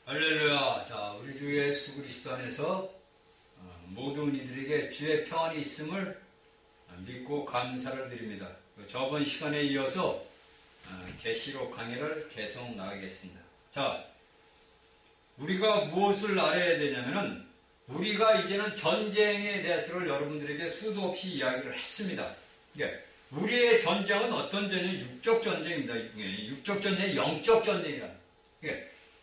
할렐루야. 자, 우리 주 예수 그리스도 안에서 모든 이들에게 주의 평안이 있음을 믿고 감사를 드립니다. 저번 시간에 이어서 계시록 강의를 계속 나가겠습니다. 자, 우리가 무엇을 알아야 되냐면은 우리가 이제는 전쟁에 대해서를 여러분들에게 수도 없이 이야기를 했습니다. 우리의 전쟁은 어떤 전쟁이 육적 전쟁입니다. 육적 전쟁이 영적 전쟁이라.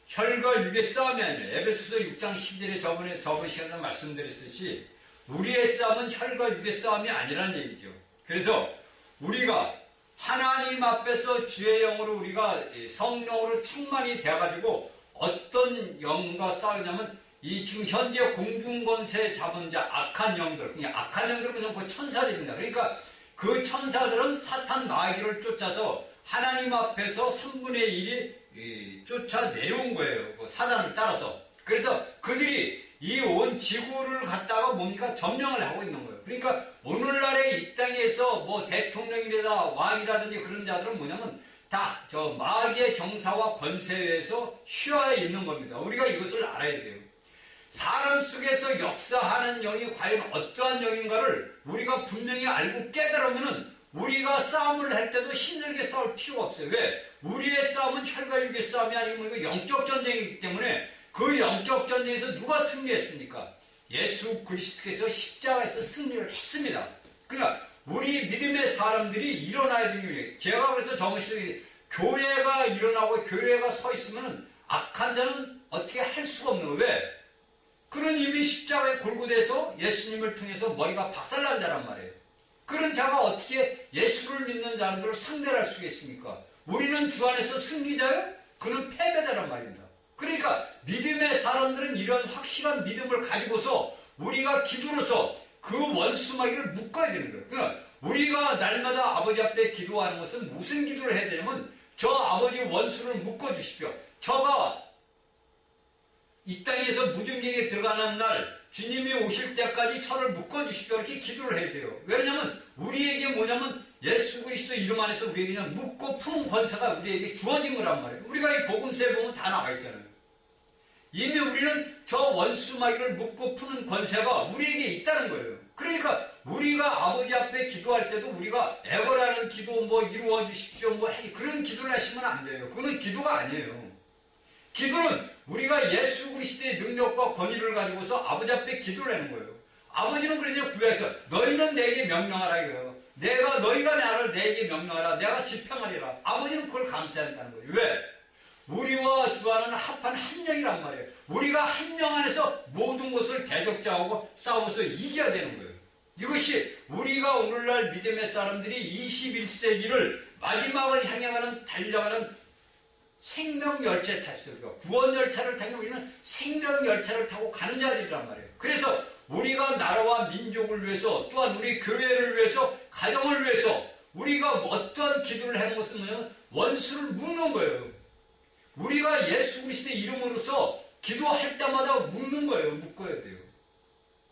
혈과 육의 싸움이 아니라 에베소서 6장 10절에 저번 시간에 말씀드렸듯이 우리의 싸움은 혈과 육의 싸움이 아니라는 얘기죠. 그래서 우리가 하나님 앞에서 주의 영으로 우리가 성령으로 충만이 되어가지고 어떤 영과 싸우냐면 이 지금 현재 공중권세 잡은 자 악한 영들, 그냥 악한 영들은 그냥 그 천사들입니다. 그러니까 그 천사들은 사탄 마귀를 쫓아서 하나님 앞에서 3분의 1이 쫓아 내려온 거예요. 그 사단을 따라서. 그래서 그들이 이 온 지구를 갖다가 뭡니까? 점령을 하고 있는 거예요. 그러니까 오늘날의 이 땅에서 뭐 대통령이라든지 왕이라든지 그런 자들은 뭐냐면 다 저 마귀의 정사와 권세에서 쉬어야 있는 겁니다. 우리가 이것을 알아야 돼요. 사람 속에서 역사하는 영이 과연 어떠한 영인가를 우리가 분명히 알고 깨달으면은 우리가 싸움을 할 때도 힘들게 싸울 필요가 없어요. 왜? 우리의 싸움은 혈과 육의 싸움이 아니고 이거 영적 전쟁이기 때문에 그 영적 전쟁에서 누가 승리했습니까? 예수 그리스도께서 십자가에서 승리를 했습니다. 그러니까 우리 믿음의 사람들이 일어나야 되는 거예요. 제가 그래서 저번 시간에 교회가 일어나고 교회가 서 있으면 악한 자는 어떻게 할 수가 없는 거예요. 왜? 그는 이미 십자가에 골고돼서 예수님을 통해서 머리가 박살난 자란 말이에요. 그런 자가 어떻게 예수를 믿는 자들을 상대할 수가 있습니까? 우리는 주 안에서 승리자요? 그는 패배자란 말입니다. 그러니까 믿음의 사람들은 이런 확실한 믿음을 가지고서 우리가 기도로서 그 원수마귀를 묶어야 되는 거예요. 그러니까 우리가 날마다 아버지 앞에 기도하는 것은 무슨 기도를 해야 되냐면 저 아버지 원수를 묶어주십시오. 저가 이 땅에서 무중생에 들어가는 날 주님이 오실 때까지 저를 묶어주십시오. 이렇게 기도를 해야 돼요. 왜냐하면 우리에게 뭐냐면 예수 그리스도 이름 안에서 우리에게 그냥 묶고 푸는 권세가 우리에게 주어진 거란 말이에요. 우리가 이 복음서에 보면 다 나와 있잖아요. 이미 우리는 저 원수마귀를 묶고 푸는 권세가 우리에게 있다는 거예요. 그러니까 우리가 아버지 앞에 기도할 때도 우리가 애걸하는 기도 뭐 이루어 주십시오 뭐 그런 기도를 하시면 안 돼요. 그건 기도가 아니에요. 기도는 우리가 예수 그리스도의 능력과 권위를 가지고서 아버지 앞에 기도를 하는 거예요. 아버지는 그래서 구약에서 너희는 내게 명령하라 이거예요. 너희가 나를 내게 명령하라. 내가 집행하리라. 아버지는 그걸 감사한다는 거예요. 왜? 우리와 주 안은 합한 한 영이란 말이에요. 우리가 한 영 안에서 모든 것을 대적자하고 싸워서 이겨야 되는 거예요. 이것이 우리가 오늘날 믿음의 사람들이 21세기를 마지막을 향해 달려가는 생명열차에 탔어요. 구원열차를 타고 우리는 생명열차를 타고 가는 자들이란 말이에요. 그래서 우리가 나라와 민족을 위해서 또한 우리 교회를 위해서 가정을 위해서 우리가 어떠한 기도를 하는 것은 뭐냐면 원수를 묶는 거예요. 우리가 예수 그리스도의 이름으로서 기도할 때마다 묶는 거예요. 묶어야 돼요.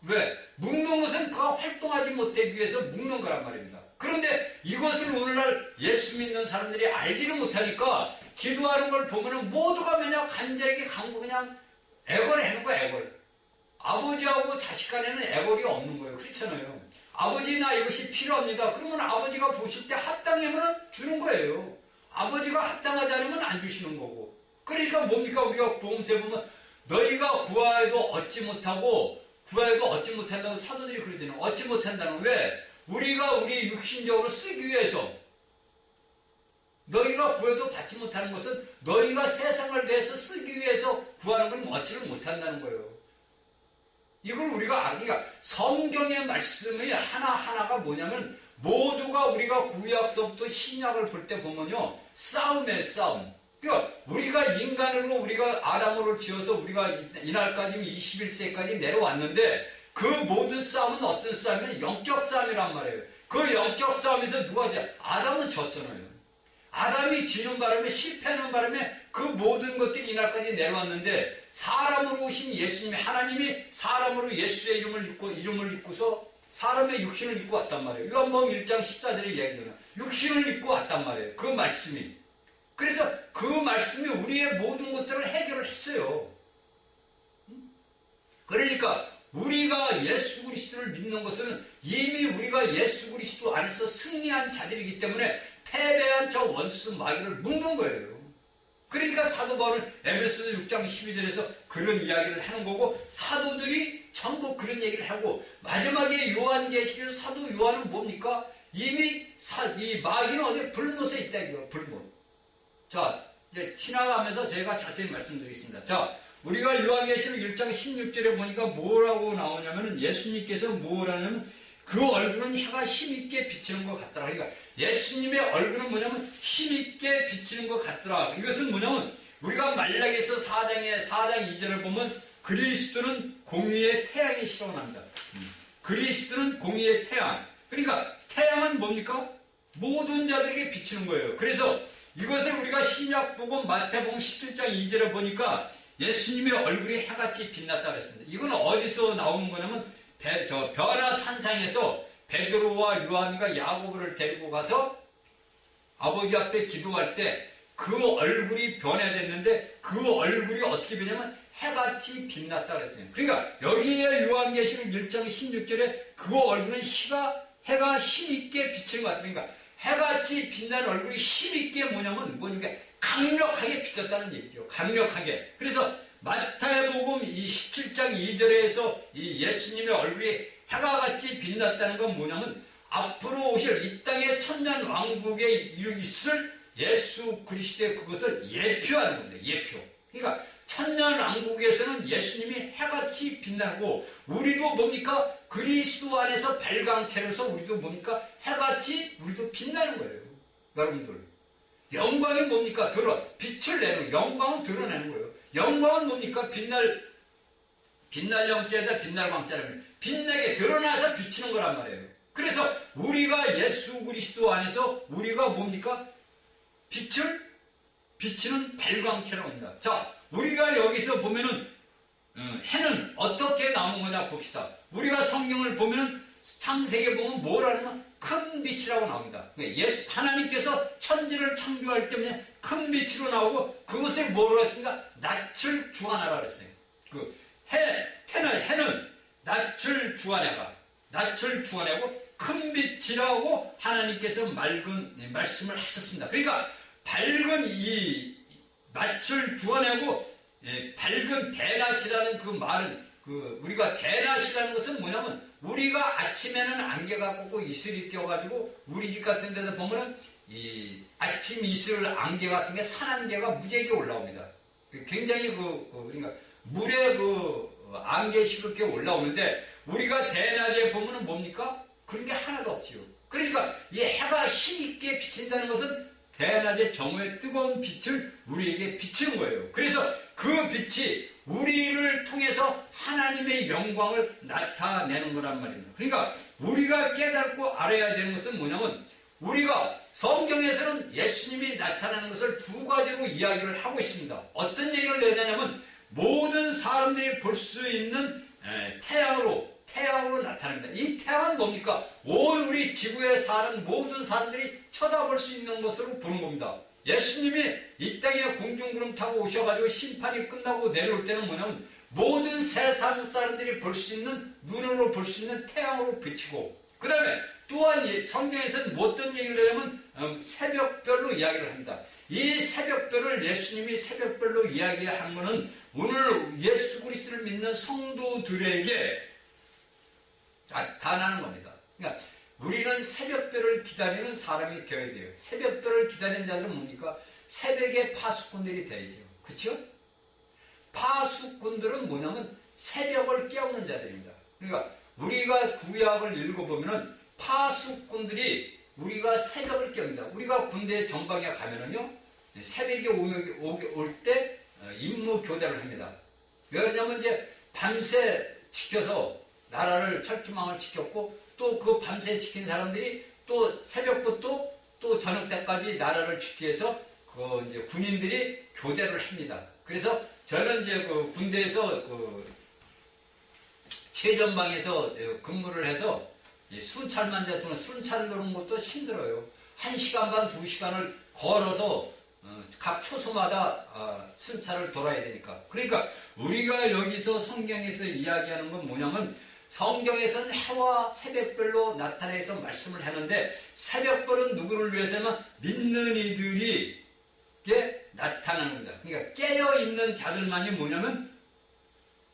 왜? 묶는 것은 그가 활동하지 못하기 위해서 묶는 거란 말입니다. 그런데 이것을 오늘날 예수 믿는 사람들이 알지를 못하니까 기도하는 걸 보면은 모두가 그냥 간절하게 강구 그냥 애걸하는 거야, 애걸. 아버지하고 자식 간에는 애걸이 없는 거예요. 그렇잖아요. 아버지 나 이것이 필요합니다. 그러면 아버지가 보실 때 합당하면 주는 거예요. 아버지가 합당하지 않으면 안 주시는 거고. 그러니까 뭡니까? 우리가 복음서에 보면 너희가 구하여도 얻지 못하고 구하여도 얻지 못한다고 사도들이 그러잖아요. 얻지 못한다는 왜? 우리가 우리 육신적으로 쓰기 위해서 너희가 구해도 받지 못하는 것은 너희가 세상을 대해서 쓰기 위해서 구하는 걸 얻지를 못한다는 거예요. 이걸 우리가 그러니까 성경의 말씀이 하나하나가 뭐냐면 모두가 우리가 구약서부터 신약을 볼 때 보면요. 싸움이에요, 싸움. 그러니까 우리가 인간으로 우리가 아담으로 지어서 우리가 이날까지 21세까지 내려왔는데 그 모든 싸움은 어떤 싸움이냐면 영적 싸움이란 말이에요. 그 영적 싸움에서 누가 지? 아담은 졌잖아요. 아담이 지는 바람에 실패하는 바람에 그 모든 것들이 이날까지 내려왔는데 사람으로 오신 예수님이 하나님이 사람으로 예수의 이름을 입고서 사람의 육신을 입고 왔단 말이에요. 요한복음 1장 14절에 이야기잖아요. 육신을 입고 왔단 말이에요. 그 말씀이. 그래서 그 말씀이 우리의 모든 것들을 해결을 했어요. 우리가 예수 그리스도를 믿는 것은 이미 우리가 예수 그리스도 안에서 승리한 자들이기 때문에 패배한 저 원수 마귀를 묶는 거예요. 그러니까 사도 바울은 에베소서 6장 12절에서 그런 이야기를 하는 거고, 사도들이 전부 그런 얘기를 하고, 마지막에 요한계시록에서 사도 요한은 뭡니까? 이미 이 마귀는 어디 불못에 있다 이거예요. 불못. 자, 이제 지나가면서 제가 자세히 말씀드리겠습니다. 자, 우리가 요한계시록 1장 16절에 보니까 뭐라고 나오냐면은, 예수님께서 뭐라냐면 그 얼굴은 해가 힘있게 비치는 것 같더라. 그러니까 예수님의 얼굴은 뭐냐면 힘있게 비치는 것 같더라. 이것은 뭐냐면 우리가 말라기서 4장 2절을 보면 그리스도는 공의의 태양이시라고 합니다. 그리스도는 공의의 태양. 그러니까 태양은 뭡니까? 모든 자들에게 비치는 거예요. 그래서 이것을 우리가 신약복음 마태복음 17장 2절에 보니까 예수님의 얼굴이 해같이 빛났다고 했습니다. 이건 어디서 나오는 거냐면 변화산상에서 베드로와 요한과 야고보를 데리고 가서 아버지 앞에 기도할 때 그 얼굴이 변화됐는데, 그 얼굴이 어떻게 변하냐면 해같이 빛났다고 했어요. 그러니까 여기에 요한계시록 1장 16절에 그 얼굴은 해가 힘있게 비치는 것 같으니까, 그러니까 해같이 빛나는 얼굴이 힘있게 뭐냐면 강력하게 비쳤다는 얘기죠. 강력하게. 그래서 마태복음 이 17장 2절에서 이 예수님의 얼굴이 해가 같이 빛났다는 건 뭐냐면 앞으로 오실 이 땅의 천년 왕국에 있을 예수 그리스도의 그것을 예표하는 겁니다. 예표. 그러니까 천년 왕국에서는 예수님이 해같이 빛나고, 우리도 뭡니까? 그리스도 안에서 발광체로서 우리도 뭡니까? 해같이 우리도 빛나는 거예요. 여러분들. 영광이 뭡니까? 빛을 내는, 영광은 드러내는 거예요. 영광은 뭡니까? 빛날 영자에다 빛날 광자라면 빛나게 드러나서 비치는 거란 말이에요. 그래서 우리가 예수 그리스도 안에서 우리가 뭡니까? 빛을 비치는 발광체라고 합니다. 자, 우리가 여기서 보면은 해는 어떻게 나오는 거냐 봅시다. 우리가 성경을 보면은 창세기에 보면 뭐라는 큰 빛이라고 나옵니다. 하나님께서 천지를 창조할 때 큰 빛으로 나오고, 그것을 뭐라고 했습니까? 낯을 주관하라 그랬어요. 해는 낯을 주관하고 큰 빛이라고 하나님께서 말씀을 하셨습니다. 그러니까 밝은 이 낯을 주관하고 밝은 대낮이라는 그 말은, 우리가 대낮이라는 것은 뭐냐면, 우리가 아침에는 안개가 꽂고 이슬이 껴가지고 우리 집 같은 데서 보면은 이 아침 이슬 안개 같은 게 산안개가 무지하게 올라옵니다. 굉장히 그러니까 물에 안개식으로 이렇게 올라오는데, 우리가 대낮에 보면은 뭡니까? 그런 게 하나도 없지요. 그러니까 이 해가 힘있게 비친다는 것은 대낮의 정오의 뜨거운 빛을 우리에게 비치는 거예요. 그래서 그 빛이 우리를 통해서 하나님의 영광을 나타내는 거란 말입니다. 그러니까 우리가 깨닫고 알아야 되는 것은 뭐냐면, 우리가 성경에서는 예수님이 나타나는 것을 두 가지로 이야기를 하고 있습니다. 어떤 얘기를 해야 되냐면, 모든 사람들이 볼 수 있는 태양으로 나타납니다. 이 태양은 뭡니까? 온 우리 지구에 사는 모든 사람들이 쳐다볼 수 있는 것으로 보는 겁니다. 예수님이 이 땅에 공중구름 타고 오셔가지고 심판이 끝나고 내려올 때는 뭐냐면, 모든 세상 사람들이 볼 수 있는, 눈으로 볼 수 있는 태양으로 비치고, 그 다음에 또한 성경에서는 어떤 얘기를 하냐면 새벽별로 이야기를 합니다. 이 새벽별을 예수님이 새벽별로 이야기한 것은 오늘 예수 그리스도를 믿는 성도들에게 나타나는 겁니다. 그러니까 우리는 새벽별을 기다리는 사람이 되어야 돼요. 새벽별을 기다리는 자들은 뭡니까? 새벽에 파수꾼들이 되야죠. 그렇죠? 파수꾼들은 뭐냐면 새벽을 깨우는 자들입니다. 그러니까 우리가 구약을 읽어보면은 파수꾼들이 우리가 새벽을 깨웁니다. 우리가 군대 전방에 가면은요, 새벽에 올 때 임무 교대를 합니다. 왜냐하면 이제 밤새 지켜서 나라를 철조망을 지켰고, 또 그 밤새 지킨 사람들이 또 새벽부터 또 저녁 때까지 나라를 지키기 위해서 이제 군인들이 교대를 합니다. 그래서 저는 이제 군대에서 최전방에서 근무를 해서 순찰만 잡으면 순찰을 노는 것도 힘들어요. 1시간 반, 2시간을 걸어서 각 초소마다 순찰을 돌아야 되니까. 그러니까 우리가 여기서 성경에서 이야기하는 건 뭐냐면 성경에서는 해와 새벽별로 나타내서 말씀을 하는데 새벽별은 누구를 위해서면 믿는 이들이 나타나는 겁니다. 그러니까 깨어있는 자들만이 뭐냐면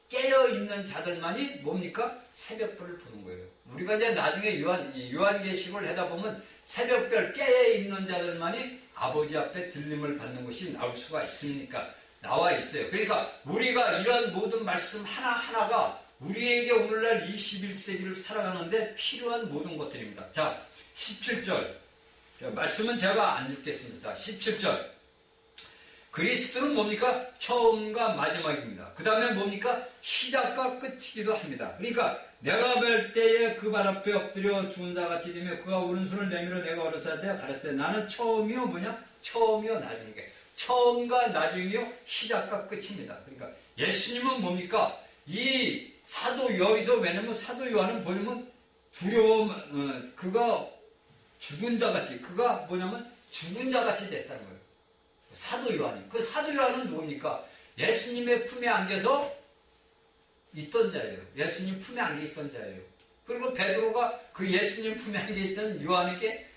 깨어있는 자들만이 뭡니까? 새벽별을 보는 거예요. 우리가 이제 나중에 요한계시록을 하다 보면 새벽별 깨어있는 자들만이 아버지 앞에 들림을 받는 것이 나올 수가 있습니까? 나와 있어요. 그러니까 우리가 이런 모든 말씀 하나하나가 우리에게 오늘날 21세기를 살아가는데 필요한 모든 것들입니다. 자, 17절. 말씀은 제가 안 읽겠습니다. 자, 17절. 그리스도는 뭡니까? 처음과 마지막입니다. 그 다음에 뭡니까? 시작과 끝이기도 합니다. 그러니까 내가 뵐 때에 그 발 앞에 엎드려 죽은 자같이 되며 그가 오른손을 내밀어 내가 어렸을 때 가르쳤을 때 나는 처음이요 뭐냐? 처음이요 나중이요. 처음과 나중이요 시작과 끝입니다. 그러니까 예수님은 뭡니까? 이 사도 여기서 왜냐면 사도 요한은 보면 두려움 그가 죽은 자같이 그가 뭐냐면 죽은 자같이 됐다는 거예요. 사도 요한이. 그 사도 요한은 누굽니까? 예수님의 품에 안겨서 있던 자예요. 예수님 품에 안겨 있던 자예요. 그리고 베드로가 그 예수님 품에 안겨 있던 요한에게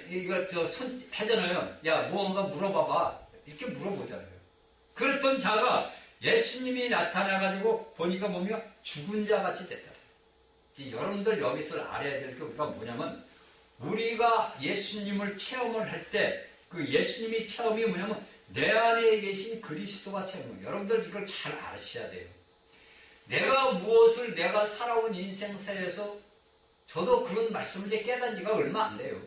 이거 손 하잖아요. 야, 무언가 물어봐봐. 이렇게 물어보잖아요. 그랬던 자가 예수님이 나타나가지고 보니까 뭡니까? 죽은 자 같이 됐다. 여러분들 여기서 알아야 될 게 우리가 뭐냐면 우리가 예수님을 체험을 할 때 그 예수님이 체험이 뭐냐면 내 안에 계신 그리스도가 체험이에요. 여러분들 이걸 잘 아셔야 돼요. 내가 무엇을 내가 살아온 인생사에서 저도 그런 말씀을 이제 깨달은 지가 얼마 안 돼요.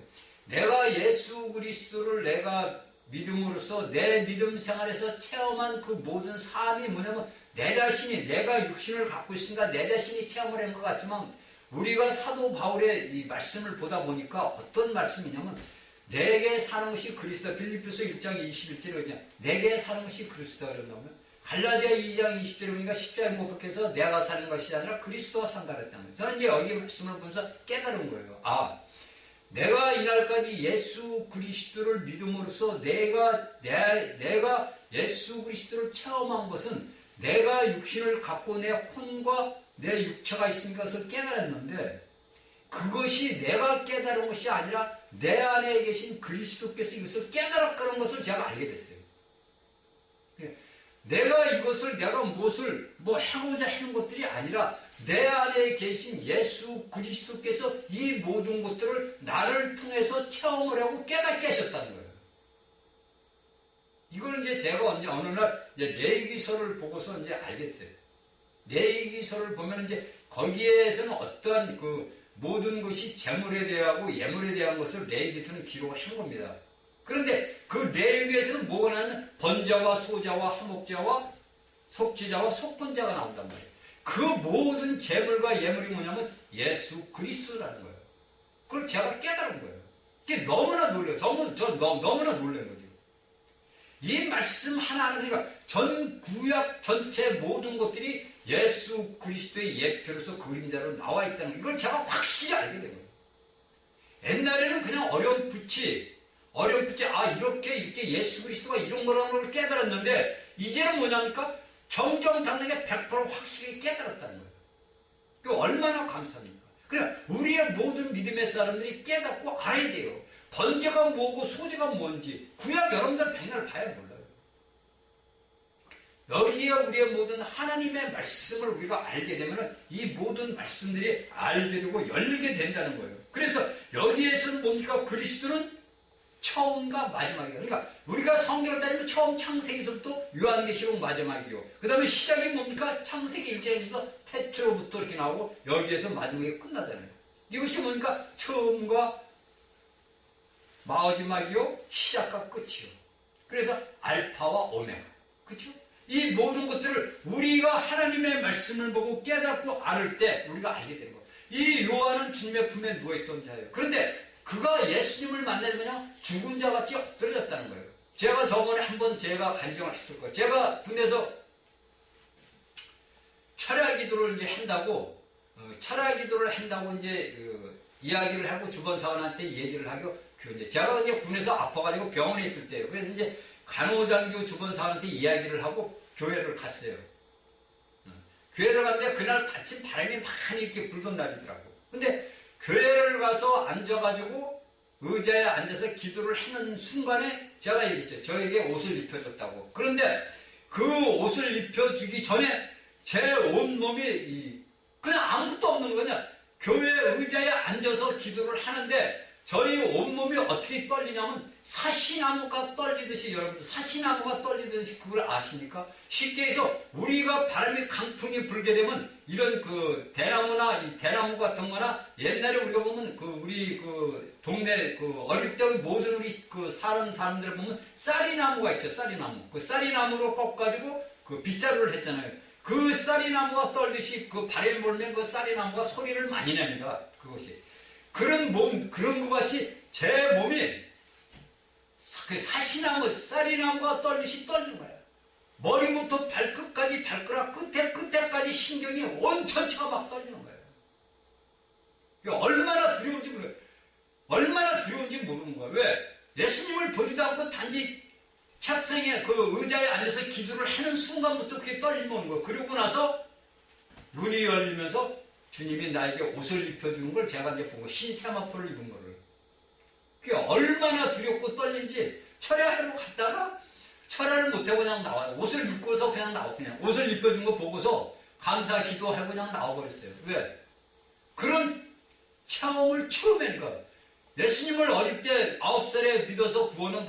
내가 예수 그리스도를 내가 믿음으로써 내 믿음 생활에서 체험한 그 모든 삶이 뭐냐면 내 자신이 내가 육신을 갖고 있으니까 내 자신이 체험을 한 것 같지만 우리가 사도 바울의 이 말씀을 보다 보니까 어떤 말씀이냐면 내게 사는 것이 그리스도 빌립보서 1장 21절에 그냥 내게 사는 것이 그리스도가 그런다면 갈라디아 2장 20절에 보니까 십자가에 못 박혀서 내가 사는 것이 아니라 그리스도가 산다 그랬다는 거예요. 저는 이제 여기 말씀을 보면서 깨달은 거예요. 아, 내가 이날까지 예수 그리스도를 믿음으로써 내가 예수 그리스도를 체험한 것은 내가 육신을 갖고 내 혼과 내 육체가 있으니까 그것을 깨달았는데 그것이 내가 깨달은 것이 아니라 내 안에 계신 그리스도께서 이것을 깨달았다는 것을 제가 알게 됐어요. 내가 이것을 내가 무엇을 하고자 하는 것들이 아니라 내 안에 계신 예수 그리스도께서 이 모든 것들을 나를 통해서 체험을 하고 깨닫게 하셨다는 거예요. 이걸 이제 제가 어느 날 이제 레위기서를 보고서 이제 알겠어요. 레위기서를 보면 이제 거기에서는 어떠한 그 모든 것이 재물에 대하고 예물에 대한 것을 레위기서는 기록을 한 겁니다. 그런데 그 레위기에서는 뭐가 나냐면 번자와 소자와 화목자와 속죄자와 속건자가 나온단 말이에요. 그 모든 재물과 예물이 뭐냐면 예수 그리스도라는 거예요. 그걸 제가 깨달은 거예요. 이게 너무나 놀래요. 너무나 놀란 거죠. 이 말씀 하나는 그러니까 전 구약 전체 모든 것들이 예수 그리스도의 예표로서 그림자로 나와 있다는 이걸 제가 확실히 알게 된 거예요. 옛날에는 그냥 어렴풋이 이렇게 예수 그리스도가 이런 거라는 걸 깨달았는데 이제는 뭐냐니까 정정당당하게 100% 확실히 깨달았다는 거예요. 그 얼마나 감사합니까? 그냥 우리의 모든 믿음의 사람들이 깨닫고 알아야 돼요. 번제가 뭐고 소제가 뭔지 구약 여러분들 백날 봐야 몰라요. 여기에 우리의 모든 하나님의 말씀을 우리가 알게 되면 이 모든 말씀들이 알게 되고 열리게 된다는 거예요. 그래서 여기에서는 뭡니까? 그리스도는 처음과 마지막이에요. 그러니까 우리가 성경을 따지면 처음 창세기서부터 요한계시록 마지막이요. 그 다음에 시작이 뭡니까? 창세기 1장에서부터 태초로부터 이렇게 나오고 여기에서 마지막에 끝나잖아요. 이것이 뭡니까? 처음과 마지막이요, 시작과 끝이요. 그래서 알파와 오메가. 그렇죠? 이 모든 것들을 우리가 하나님의 말씀을 보고 깨닫고 알을 때 우리가 알게 되는 거예요. 이 요한은 주님의 품에 누워있던 자예요. 그런데 그가 예수님을 만나면 죽은 자같이 엎드려졌다는 거예요. 제가 저번에 한번 제가 간증을 했을 거예요. 제가 군에서 철야 기도를 이제 한다고 이제 이야기를 하고 주변 사원한테 얘기를 하고 제가 이제 군에서 아파가지고 병원에 있을 때예요. 그래서 이제 간호장교 주변 사원한테 이야기를 하고 교회를 갔어요. 교회를 갔는데 그날 마침 바람이 많이 이렇게 불던 날이더라고. 근데 교회를 가서 앉아가지고 의자에 앉아서 기도를 하는 순간에 제가 얘기했죠. 저에게 옷을 입혀줬다고. 그런데 그 옷을 입혀주기 전에 제 온몸이 그냥 아무것도 없는 거냐. 교회 의자에 앉아서 기도를 하는데 저희 온몸이 어떻게 떨리냐면 사시나무가 떨리듯이, 여러분들 사시나무가 떨리듯이 그걸 아십니까? 쉽게 해서 우리가 바람이 강풍이 불게 되면 이런 그 대나무나 이 대나무 같은 거나 옛날에 우리가 보면 그 우리 그 동네 그 어릴 때 모든 우리 그 사람들을 보면 쌀이나무가 있죠. 쌀이나무. 그 쌀이나무로 꺾어가지고 그 빗자루를 했잖아요. 그 쌀이나무가 떨듯이 그 바람이 불면 그 쌀이나무가 소리를 많이 냅니다. 그것이. 그런 것 같이 제 몸이 그 사시나무, 쌀이나무가 떨듯이 떨리는 거야. 머리부터 발끝까지, 발가락 끝에까지 신경이 온천차가 막 떨리는 거예요. 얼마나 두려운지 모르겠어요. 얼마나 두려운지 모르는 거야. 왜? 예수님을 보지도 않고 단지 책상에 그 의자에 앉아서 기도를 하는 순간부터 그게 떨림이 오는 거예요. 그러고 나서 눈이 열리면서 주님이 나에게 옷을 입혀주는 걸 제가 이제 보고 흰 세마포를 입은 거를. 그게 얼마나 두렵고 떨린지 철야하러 갔다가 철야를 못하고 그냥 나와요. 옷을 입고서 그냥 나오고 그냥 옷을 입혀준 거 보고서 감사 기도하고 그냥 나와버렸어요. 왜? 그런 체험을 처음 하니까. 예수님을 어릴 때 9살에 믿어서 구원은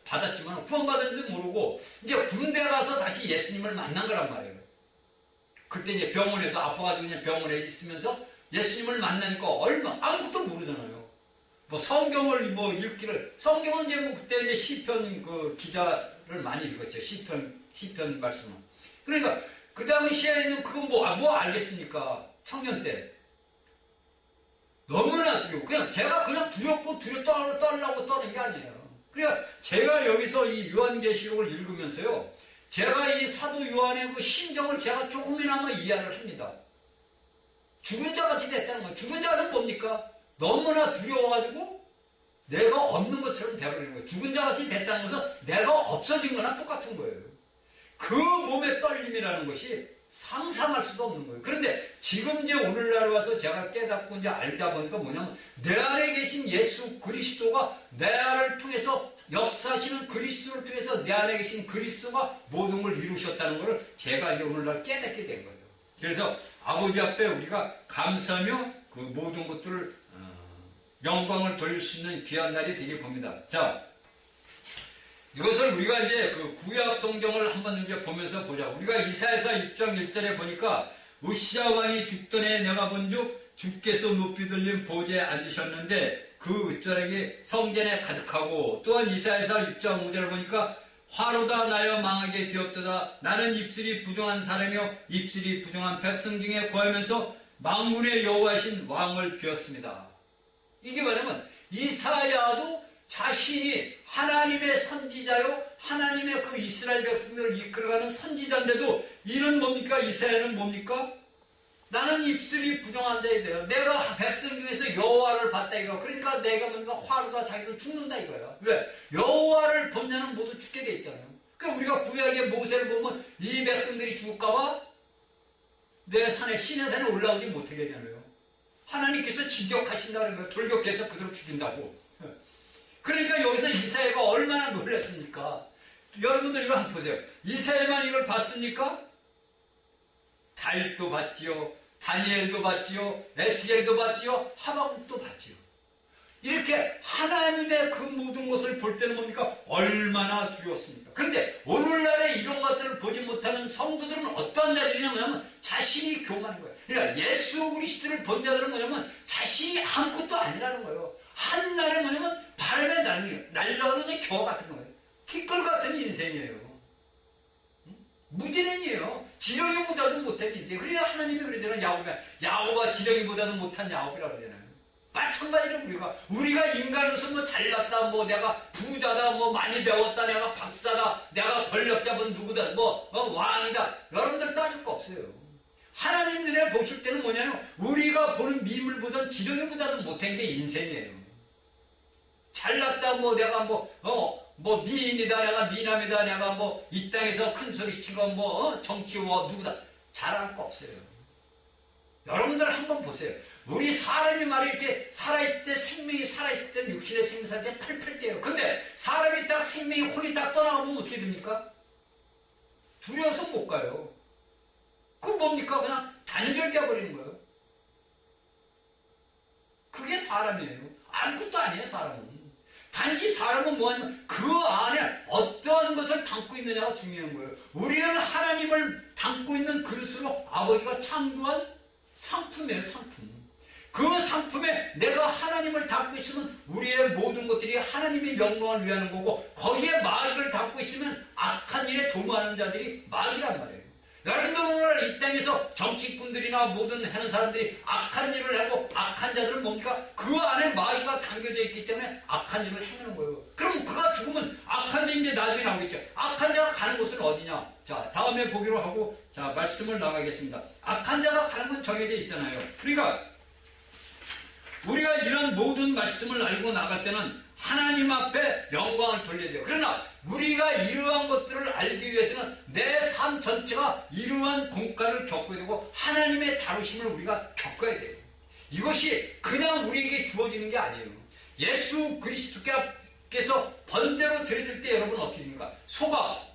받았지만 구원받은지도 모르고 이제 군대 가서 다시 예수님을 만난 거란 말이에요. 그때 이제 병원에서 아파가지고 그냥 병원에 있으면서 예수님을 만나니까 아무것도 모르잖아요. 뭐 성경을 뭐 읽기를, 성경은 이제 뭐 그때 이제 시편 그 기자를 많이 읽었죠. 시편 말씀은. 그러니까 그 당시에는 그거 뭐 알겠습니까? 청년 때. 너무나 두려워. 그냥 제가 그냥 두렵고 떨려고 떠는 게 아니에요. 그러니까 제가 여기서 이 요한계시록을 읽으면서요. 제가 이 사도 요한의 그 심정을 제가 조금이나마 이해를 합니다. 죽은 자같이 됐다는 거예요. 죽은 자는 뭡니까? 너무나 두려워가지고 내가 없는 것처럼 되어버리는 거예요. 죽은 자같이 됐다는 것은 내가 없어진 거나 똑같은 거예요. 그 몸의 떨림이라는 것이 상상할 수도 없는 거예요. 그런데 지금 이제 오늘날 와서 제가 깨닫고 이제 알다 보니까 뭐냐면 내 안에 계신 예수 그리스도가 내 안을 통해서 역사하시는 그리스도를 통해서 내 안에 계신 그리스도가 모든 걸 이루셨다는 것을 제가 이제 오늘날 깨닫게 된 거예요. 그래서 아버지 앞에 우리가 감사하며 그 모든 것들을 영광을 돌릴 수 있는 귀한 날이 되길 봅니다. 자, 이것을 우리가 이제 그 구약 성경을 한번 이제 보면서 보자. 우리가 이사야서 6장 1절에 보니까 우시야 왕이 죽던 해 내가 본즉 주께서 높이 들린 보좌에 앉으셨는데 그 윗자락이 성전에 가득하고, 또한 이사야서 6장 5절을 보니까 화로다 나여 망하게 되었도다. 나는 입술이 부정한 사람이요 입술이 부정한 백성 중에 거하면서 만군의 여호와신 왕을 비웠습니다. 이게 뭐냐면 이사야도 자신이 하나님의 선지자요 하나님의 그 이스라엘 백성들을 이끌어가는 선지자인데도 이는 뭡니까? 이사야는 뭡니까? 나는 입술이 부정한 자에 대해 내가 백성 중에서 여호와를 봤다 이거. 그러니까 내가 뭔가 화로다 자기도 죽는다 이거야. 왜? 여호와를 본 자는 모두 죽게 돼 있잖아요. 그러니까 우리가 구약의 모세를 보면 이 백성들이 죽을까봐 내 산에 신의 산에 올라오지 못하게 되잖아요. 하나님께서 진격하신다는 거예요. 돌격해서 그대로 죽인다고. 그러니까 여기서 이사야가 얼마나 놀랐습니까? 여러분들 이거 한번 보세요. 이사야만 이걸 봤습니까? 다윗도 봤지요. 다니엘도 봤지요. 에스겔도 봤지요. 하박국도 봤지요. 이렇게 하나님의 그 모든 것을 볼 때는 뭡니까? 얼마나 두려웠습니까? 그런데 오늘날에 이런 것들을 보지 못하는 성도들은 어떠한 자들이냐면 자신이 교만한 거예요. 그러니까 예수 그리스도를 본 자들은 뭐냐면 자신이 아무것도 아니라는 거예요. 한날에 뭐냐면 바람에 날려가는 겨우 같은 거예요. 티끌 같은 인생이에요. 무지랭이에요. 지렁이보다도 못한 인생. 그러니까 하나님이 그러잖아요. 야곱아 지렁이보다도 못한 야곱이라고 그러잖아요. 마찬가지로 우리가 인간으로서 뭐 잘났다, 뭐 내가 부자다, 뭐 많이 배웠다, 내가 박사다, 내가 권력 잡은 누구다, 뭐 왕이다. 여러분들 따질 거 없어요. 하나님 눈에 보실 때는 뭐냐면 우리가 보는 미물보다는 지렁이보다도 못한 게 인생이에요. 잘났다, 뭐 내가 뭐 미인이다 내가 미남이다 내가 뭐 이 땅에서 큰 소리 치고 뭐 정치 뭐 누구다 잘할 거 없어요. 여러분들 한번 보세요. 우리 사람이 말이 이렇게 살아있을 때 생명이 살아있을 때 육신의 생명 살 때 펄펄 뛰어요. 근데 사람이 딱 생명이 혼이 딱 떠나가면 어떻게 됩니까? 두려워서 못 가요. 그건 뭡니까? 그냥 단절돼 버리는 거예요. 그게 사람이에요. 아무것도 아니에요, 사람은. 단지 사람은 뭐냐면 그 안에 어떠한 것을 담고 있느냐가 중요한 거예요. 우리는 하나님을 담고 있는 그릇으로 아버지가 창조한 상품이에요, 상품. 그 상품에 내가 하나님을 담고 있으면 우리의 모든 것들이 하나님의 영광을 위하는 거고, 거기에 마귀를 담고 있으면 악한 일에 도모하는 자들이 마귀란 말이에요. 여러분들 오늘 이 땅에서 정치꾼들이나 모든 하는 사람들이 악한 일을 하고 악한 자들은 뭡니까? 그 안에 마귀가 담겨져 있기 때문에 악한 일을 행하는 거예요. 그럼 그가 죽으면 악한 자 이제 나중에 나오겠죠. 악한 자가 가는 곳은 어디냐? 자, 다음에 보기로 하고 자 말씀을 나가겠습니다. 악한 자가 가는 건 정해져 있잖아요. 그러니까 우리가 이런 모든 말씀을 알고 나갈 때는 하나님 앞에 영광을 돌려야 돼요. 그러나 우리가 이러한 것들을 알기 위해서는 내 삶 전체가 이러한 공과를 겪어야 되고 하나님의 다루심을 우리가 겪어야 돼요. 이것이 그냥 우리에게 주어지는 게 아니에요. 예수 그리스도께서 번제로 드려질 때 여러분 어떻게 됩니까? 소가,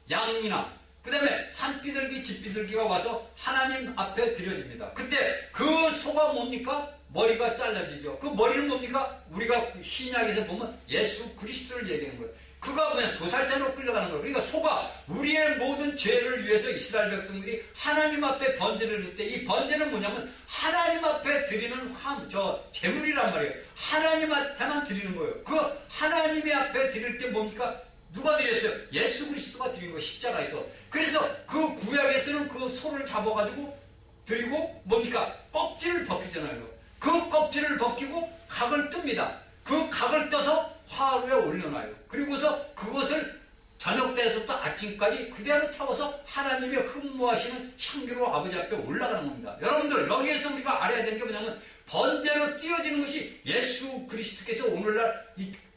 양이나 그 다음에 산비둘기, 집비둘기가 와서 하나님 앞에 드려집니다. 그때 그 소가 뭡니까? 머리가 잘라지죠. 그 머리는 뭡니까? 우리가 신약에서 보면 예수 그리스도를 얘기하는 거예요. 그가 그냥 도살자로 끌려가는 거예요. 그러니까 소가 우리의 모든 죄를 위해서 이스라엘 백성들이 하나님 앞에 번제를 드릴 때, 이 번제는 뭐냐면 하나님 앞에 드리는 제물이란 말이에요. 하나님한테만 드리는 거예요. 그 하나님의 앞에 드릴 때 뭡니까? 누가 드렸어요? 예수 그리스도가 드린 거예요. 십자가에서. 그래서 그 구약에서는 그 소를 잡아가지고 드리고 뭡니까? 껍질을 벗기잖아요. 그 껍질을 벗기고 각을 뜹니다. 그 각을 떠서 화로에 올려놔요. 그리고서 그것을 저녁 때에서부터 아침까지 그대로 태워서 하나님의 흠모하시는 향기로 아버지 앞에 올라가는 겁니다. 여러분들 여기에서 우리가 알아야 되는 게 뭐냐면 번제로 띄어지는 것이 예수 그리스도께서 오늘날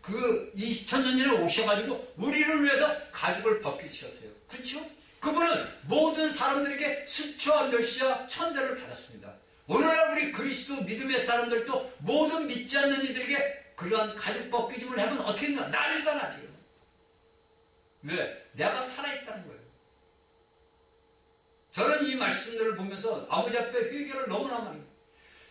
2000년 전에 오셔가지고 우리를 위해서 가죽을 벗기셨어요. 그렇죠? 그분은 모든 사람들에게 수초와 멸시와 천대를 받았습니다. 오늘날 우리 그리스도 믿음의 사람들도 모든 믿지 않는 이들에게 그러한 가죽 벗기짐을 하면 어떻게 되나? 난리가 나지요. 왜? 내가 살아있다는 거예요. 저는 이 말씀들을 보면서 아버지 앞에 회개를 너무나 많이 해요.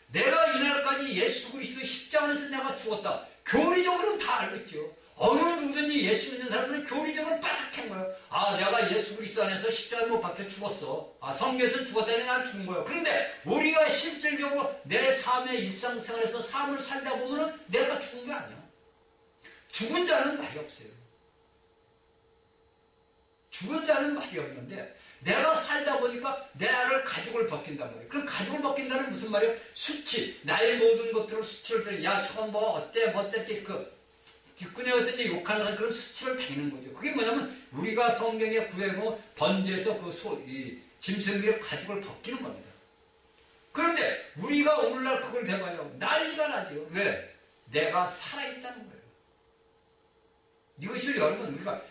내가 이날까지 예수 그리스도 십자가에서 내가 죽었다. 교리적으로는 다 알고 있죠. 어느 누구든지 예수 믿는 사람들은 교리적으로 빠삭한 거예요. 아, 내가 예수 그리스도 안에서 십자가에 못 박혀 죽었어. 아, 성경에서 죽었다니 난 죽은 거예요. 그런데 우리가 실질적으로 내 삶의 일상생활에서 삶을 살다 보면은 내가 죽은 게 아니야. 죽은 자는 말이 없어요. 죽은 자는 말이 없는데 내가 살다 보니까 내 안을 가죽을 벗긴단 말이에요. 그럼 가죽을 벗긴다는 무슨 말이에요? 수치, 나의 모든 것들을 수치를 들여. 야, 저건 뭐 어때, 뭐 어때, 뒷구녕에서 이제 욕하는 사람 그런 수치를 당하는 거죠. 그게 뭐냐면 우리가 성경에 구해보면 번제에서 이 짐승들의 가죽을 벗기는 겁니다. 그런데 우리가 오늘날 그걸 대봐요. 난리가 나죠. 왜? 내가 살아있다는 거예요. 이것을 여러분 우리가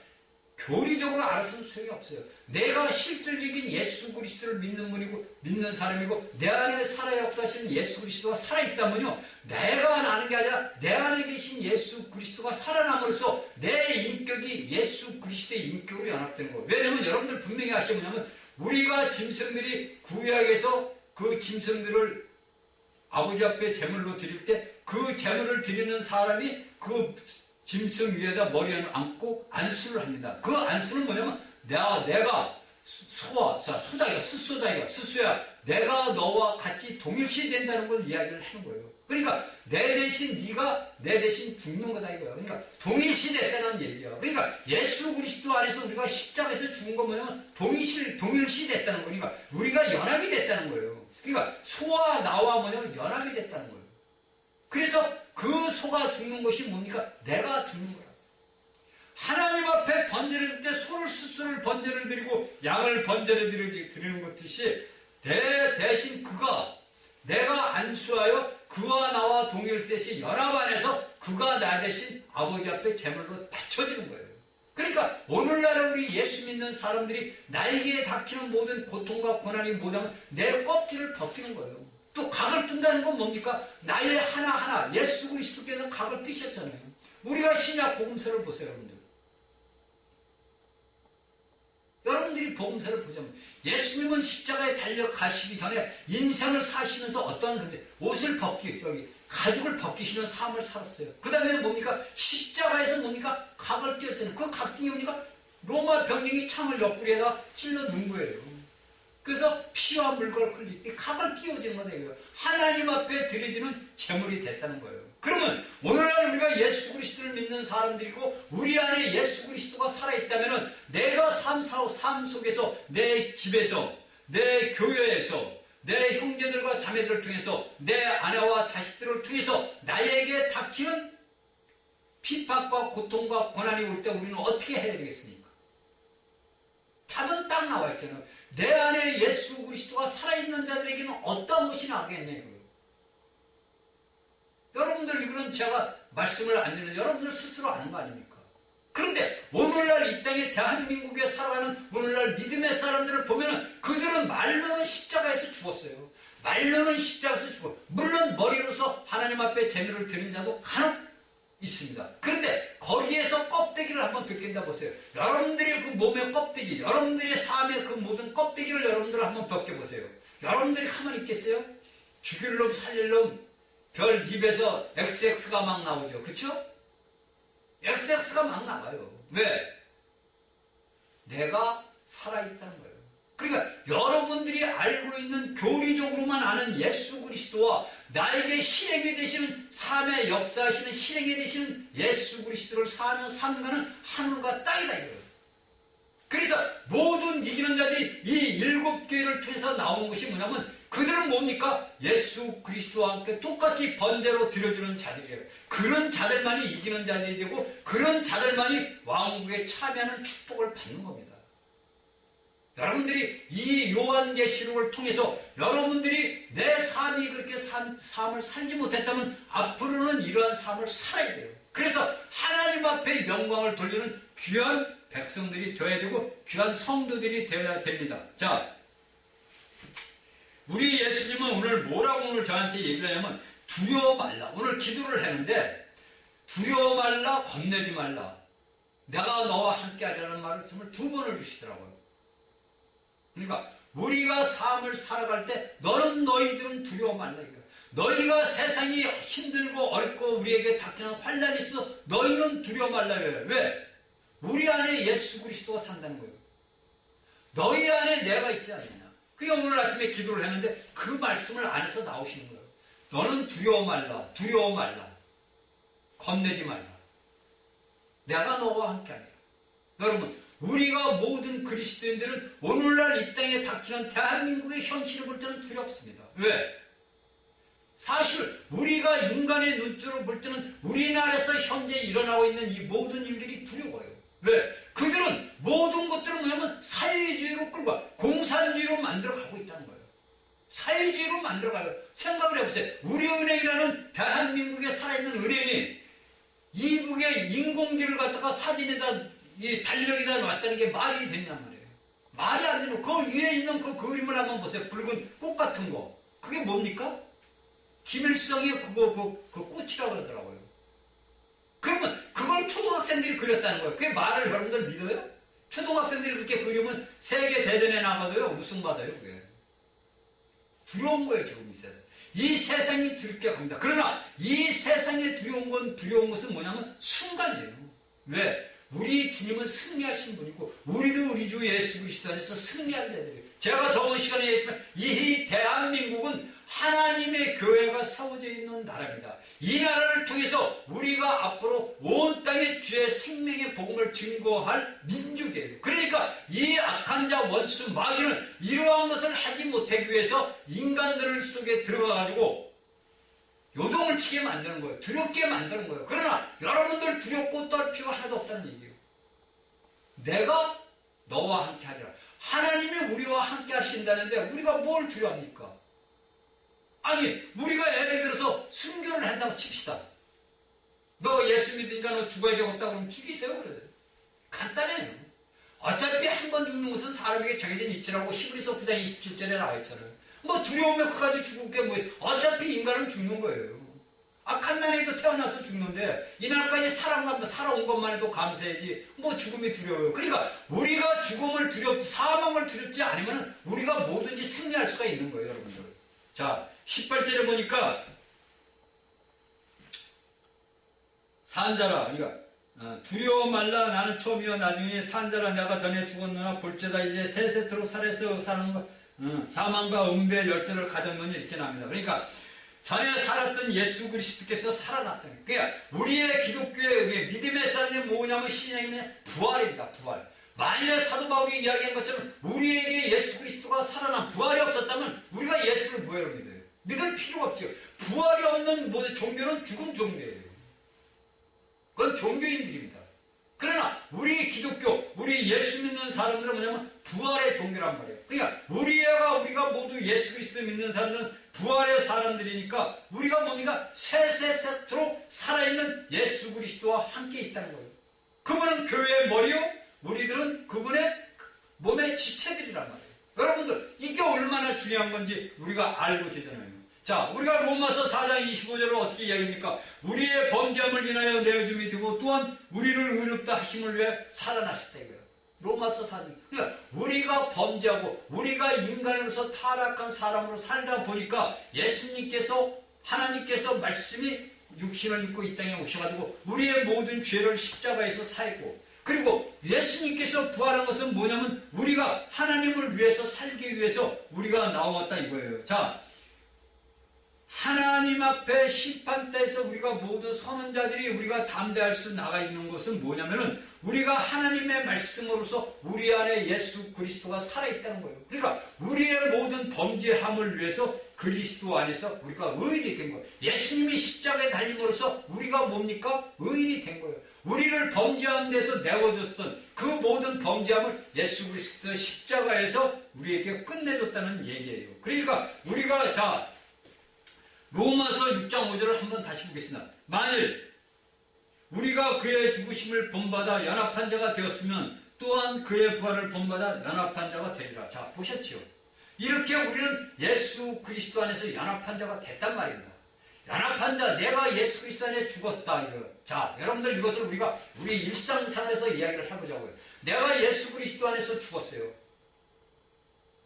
교리적으로 알아서는 소용이 없어요. 내가 실질적인 예수 그리스도를 믿는 분이고 믿는 사람이고 내 안에 살아 역사하시는 예수 그리스도가 살아있다면요, 내가 나는 게 아니라 내 안에 계신 예수 그리스도가 살아남으로써 내 인격이 예수 그리스도의 인격으로 연합되는 거예요. 왜냐하면 여러분들 분명히 아시냐면 우리가 짐승들이 구약에서 그 짐승들을 아버지 앞에 제물로 드릴 때 그 제물을 드리는 사람이 그 짐승 위에다 머리를 안고 안수를 합니다. 그 안수는 뭐냐면 내가 스소야 내가 너와 같이 동일시 된다는 걸 이야기를 하는 거예요. 그러니까 내 대신 네가 내 대신 죽는 거다 이거예요. 그러니까 동일시 됐다는 얘기예요. 그러니까 예수 그리스도 안에서 우리가 십자가에서 죽은 건 뭐냐면 동일시 됐다는 거니까 우리가 연합이 됐다는 거예요. 그러니까 소와 나와 뭐냐면 연합이 됐다는 거예요. 그래서 그 소가 죽는 것이 뭡니까? 내가 죽는 거야. 하나님 앞에 번제를 드릴 때 스스로를 번제를 드리고 양을 번제를 드리는 것듯이 내 대신 내가 안수하여 그와 나와 동일되시 연합 안에서 그가 나 대신 아버지 앞에 제물로 바쳐지는 거예요. 그러니까 오늘날에 우리 예수 믿는 사람들이 나에게 닥치는 모든 고통과 고난이 뭐냐면 내 껍질을 벗기는 거예요. 또 각을 뜬다는 건 뭡니까? 나의 하나하나 예수 그리스도께서 각을 뜨셨잖아요. 우리가 신약 복음서를 보세요, 여러분들. 여러분들이 복음서를 보자면 예수님은 십자가에 달려가시기 전에 인생을 사시면서 어떤 건데 옷을 가죽을 벗기시는 삶을 살았어요. 그 다음에 뭡니까? 십자가에서 뭡니까? 각을 띄었잖아요. 그 각등이 뭡니까? 로마 병력이 창을 옆구리에다 찔러 넣은 거예요. 그래서 피와 물과 흘리 이 각을 띄워지는 거예요. 하나님 앞에 드려지는 제물이 됐다는 거예요. 그러면 오늘날 우리가 예수 그리스도를 믿는 사람들이고 우리 안에 예수 그리스도가 살아있다면 내가 삶 속에서 내 집에서 내 교회에서 내 형제들과 자매들을 통해서 내 아내와 자식들을 통해서 나에게 닥치는 핍박과 고통과 고난이 올 때 우리는 어떻게 해야 되겠습니까? 답은 딱 나와 있잖아요. 내 안에 예수 그리스도가 살아있는 자들에게는 어떤 것이 나겠냐고요. 여러분들 이거는 제가 말씀을 안 드리는 여러분들 스스로 아는 거 아닙니까? 그런데 오늘날 이 땅에 대한민국에 살아가는 오늘날 믿음의 사람들을 보면은 그들은 말로는 십자가에서 죽었어요. 말로는 십자가에서 죽어. 물론 머리로서 하나님 앞에 제물을 드린 자도 간혹 있습니다. 그런데 거기에서 껍데기를 한번 벗긴다 보세요. 여러분들의 그 몸의 껍데기, 여러분들의 삶의 그 모든 껍데기를 여러분들 한번 벗겨보세요. 여러분들이 가만히 있겠어요? 죽일 놈 살릴 놈 별 입에서 XX가 막 나오죠. 그쵸? XX가 막 나와요. 왜? 내가 살아있다는 거예요. 그러니까 여러분들이 알고 있는 교리적으로만 아는 예수 그리스도와 나에게 실행이 되시는 삶의 역사하시는 실행이 되시는 예수 그리스도를 사는 삶과는 하늘과 땅이다 이거예요. 그래서 모든 이기는 자들이 이 7교회를 통해서 나오는 것이 뭐냐면 그들은 뭡니까? 예수 그리스도와 함께 똑같이 번제로 드려주는 자들이에요. 그런 자들만이 이기는 자들이 되고 그런 자들만이 왕국에 참여하는 축복을 받는 겁니다. 여러분들이 이 요한계시록을 통해서 여러분들이 내 삶이 그렇게 삶을 살지 못했다면 앞으로는 이러한 삶을 살아야 돼요. 그래서 하나님 앞에 영광을 돌리는 귀한 백성들이 되어야 되고 귀한 성도들이 되어야 됩니다. 자, 우리 예수님은 오늘 저한테 얘기를 하냐면 두려워 말라. 오늘 기도를 했는데 두려워 말라, 겁내지 말라. 내가 너와 함께 하자는 말씀을 2번을 주시더라고요. 그러니까 우리가 삶을 살아갈 때 너희들은 두려워 말라. 너희가 세상이 힘들고 어렵고 우리에게 닥치는 환난이 있어도 너희는 두려워 말라. 왜? 우리 안에 예수 그리스도가 산다는 거예요. 너희 안에 내가 있지 않느냐. 그러니까 오늘 아침에 기도를 했는데 그 말씀을 안에서 나오시는 거예요. 너는 두려워 말라. 두려워 말라. 겁내지 말라. 내가 너와 함께하리라. 여러분, 우리가 모든 그리스도인들은 오늘날 이 땅에 닥치는 대한민국의 현실을 볼 때는 두렵습니다. 왜? 사실 우리가 인간의 눈으로 볼 때는 우리나라에서 현재 일어나고 있는 이 모든 일들이 두려워요. 왜? 그들은 모든 것들을 뭐냐면 사회주의로 끌고 공산주의로 만들어가고 있다는 거예요. 사회주의로 만들어가요. 생각을 해보세요. 우리은행이라는 대한민국에 살아있는 은행이 이북의 인공지를 갖다가 사진에다 이 달력에다 놨다는 게 말이 됐냔 말이에요. 말이 안 되는 그 위에 있는 그 그림을 한번 보세요. 붉은 꽃 같은 거. 그게 뭡니까? 김일성의 그 꽃이라고 그러더라고요. 그러면 그걸 초등학생들이 그렸다는 거예요. 그게 말을 여러분들 믿어요? 초등학생들이 그렇게 그리면 세계대전에 나가도요 우승받아요. 그게 두려운 거예요. 지금 이 세상이 두렵게 갑니다. 그러나 이 세상에 두려운 것은 뭐냐면 순간이에요. 왜? 우리 주님은 승리하신 분이고 우리도 우리 주 예수 그리스도 안에서 승리한 자들이에요. 제가 저번 시간에 얘기했지만 이 대한민국은 하나님의 교회가 세워져 있는 나라입니다. 이 나라를 통해서 우리가 앞으로 온 땅에 주의 생명의 복음을 증거할 민족이에요. 그러니까 이 악한 자 원수 마귀는 이러한 것을 하지 못하기 위해서 인간들 속에 들어가가지고 요동을 치게 만드는 거예요. 두렵게 만드는 거예요. 그러나 여러분들 두렵고 떨 필요가 하나도 없다는 얘기예요. 내가 너와 함께 하리라. 하나님이 우리와 함께 하신다는데 우리가 뭘 두려워합니까? 아니, 우리가 예를 들어서 순교를 한다고 칩시다. 너 예수 믿으니까 너 죽어야 되겠다 그러면 죽이세요, 그래. 간단해요. 어차피 한 번 죽는 것은 사람에게 정해진 이치라고 히브리서 9장 27절에 나와 있잖아요. 뭐 두려우면 그까지 죽을 게 뭐예요? 어차피 인간은 죽는 거예요. 갓난아기도 태어나서 죽는데 이날까지 살아온 것만 해도 감사해야지 뭐 죽음이 두려워요. 그러니까 우리가 죽음을 사망을 두렵지 않으면 우리가 뭐든지 승리할 수가 있는 거예요, 여러분들. 자, 18절에 보니까 산자라, 그러니까 두려워 말라. 나는 처음이여 나중에 산자라. 내가 전에 죽었느나 볼지어다 이제 새 세트로 살아서 사는 것, 사망과 음배의 열쇠를 가졌느니 이렇게 나옵니다. 그러니까 전에 살았던 예수 그리스도께서 살아났다는 거예요. 그러니까 우리의 기독교의 믿음의 사람이 뭐냐면 신앙의 부활입니다. 부활. 만일에 사도 바울이 이야기한 것처럼 우리에게 예수 그리스도가 살아난 부활이 없었다면 우리가 예수를 뭐예요? 믿을 필요가 없죠. 부활이 없는 종교는 죽음 종교예요. 그건 종교인들입니다. 그러나 우리 기독교, 우리 예수 믿는 사람들은 뭐냐면 부활의 종교란 말이에요. 그러니까 우리가 모두 예수 그리스도 믿는 사람들은 부활의 사람들이니까 우리가 뭡니까? 세세토록 살아있는 예수 그리스도와 함께 있다는 거예요. 그분은 교회의 머리요, 우리들은 그분의 몸의 지체들이란 말이에요. 여러분들, 이게 얼마나 중요한 건지 우리가 알고 되잖아요. 자, 우리가 로마서 4장 25절을 어떻게 이야기합니까? 우리의 범죄함을 인하여 내어줌이 되고 또한 우리를 의롭다 하심을 위해 살아나셨다 이거예요. 로마서 4장. 그러니까 우리가 범죄하고 우리가 인간으로서 타락한 사람으로 살다 보니까 예수님께서, 하나님께서 말씀이 육신을 입고 이 땅에 오셔가지고 우리의 모든 죄를 십자가에서 사했고, 그리고 예수님께서 부활한 것은 뭐냐면 우리가 하나님을 위해서 살기 위해서 우리가 나왔다 이거예요. 자, 하나님 앞에 심판대에서 우리가 모두 선언자들이 우리가 담대할 수 나가 있는 것은 뭐냐면은 우리가 하나님의 말씀으로서 우리 안에 예수 그리스도가 살아있다는 거예요. 그러니까 우리의 모든 범죄함을 위해서 그리스도 안에서 우리가 의인이 된 거예요. 예수님이 십자가에 달림으로써 우리가 뭡니까? 의인이 된 거예요. 우리를 범죄한 데서 내어줬던 그 모든 범죄함을 예수 그리스도의 십자가에서 우리에게 끝내줬다는 얘기예요. 그러니까 우리가 로마서 6장 5절을 한번 다시 보겠습니다. 만일 우리가 그의 죽으심을 본받아 연합한 자가 되었으면 또한 그의 부활을 본받아 연합한 자가 되리라. 자, 보셨죠? 이렇게 우리는 예수 그리스도 안에서 연합한 자가 됐단 말입니다. 연합한 자, 내가 예수 그리스도 안에 죽었다. 이거. 자, 여러분들 이것을 우리가 우리 일상생활에서 이야기를 해보자고요. 내가 예수 그리스도 안에서 죽었어요.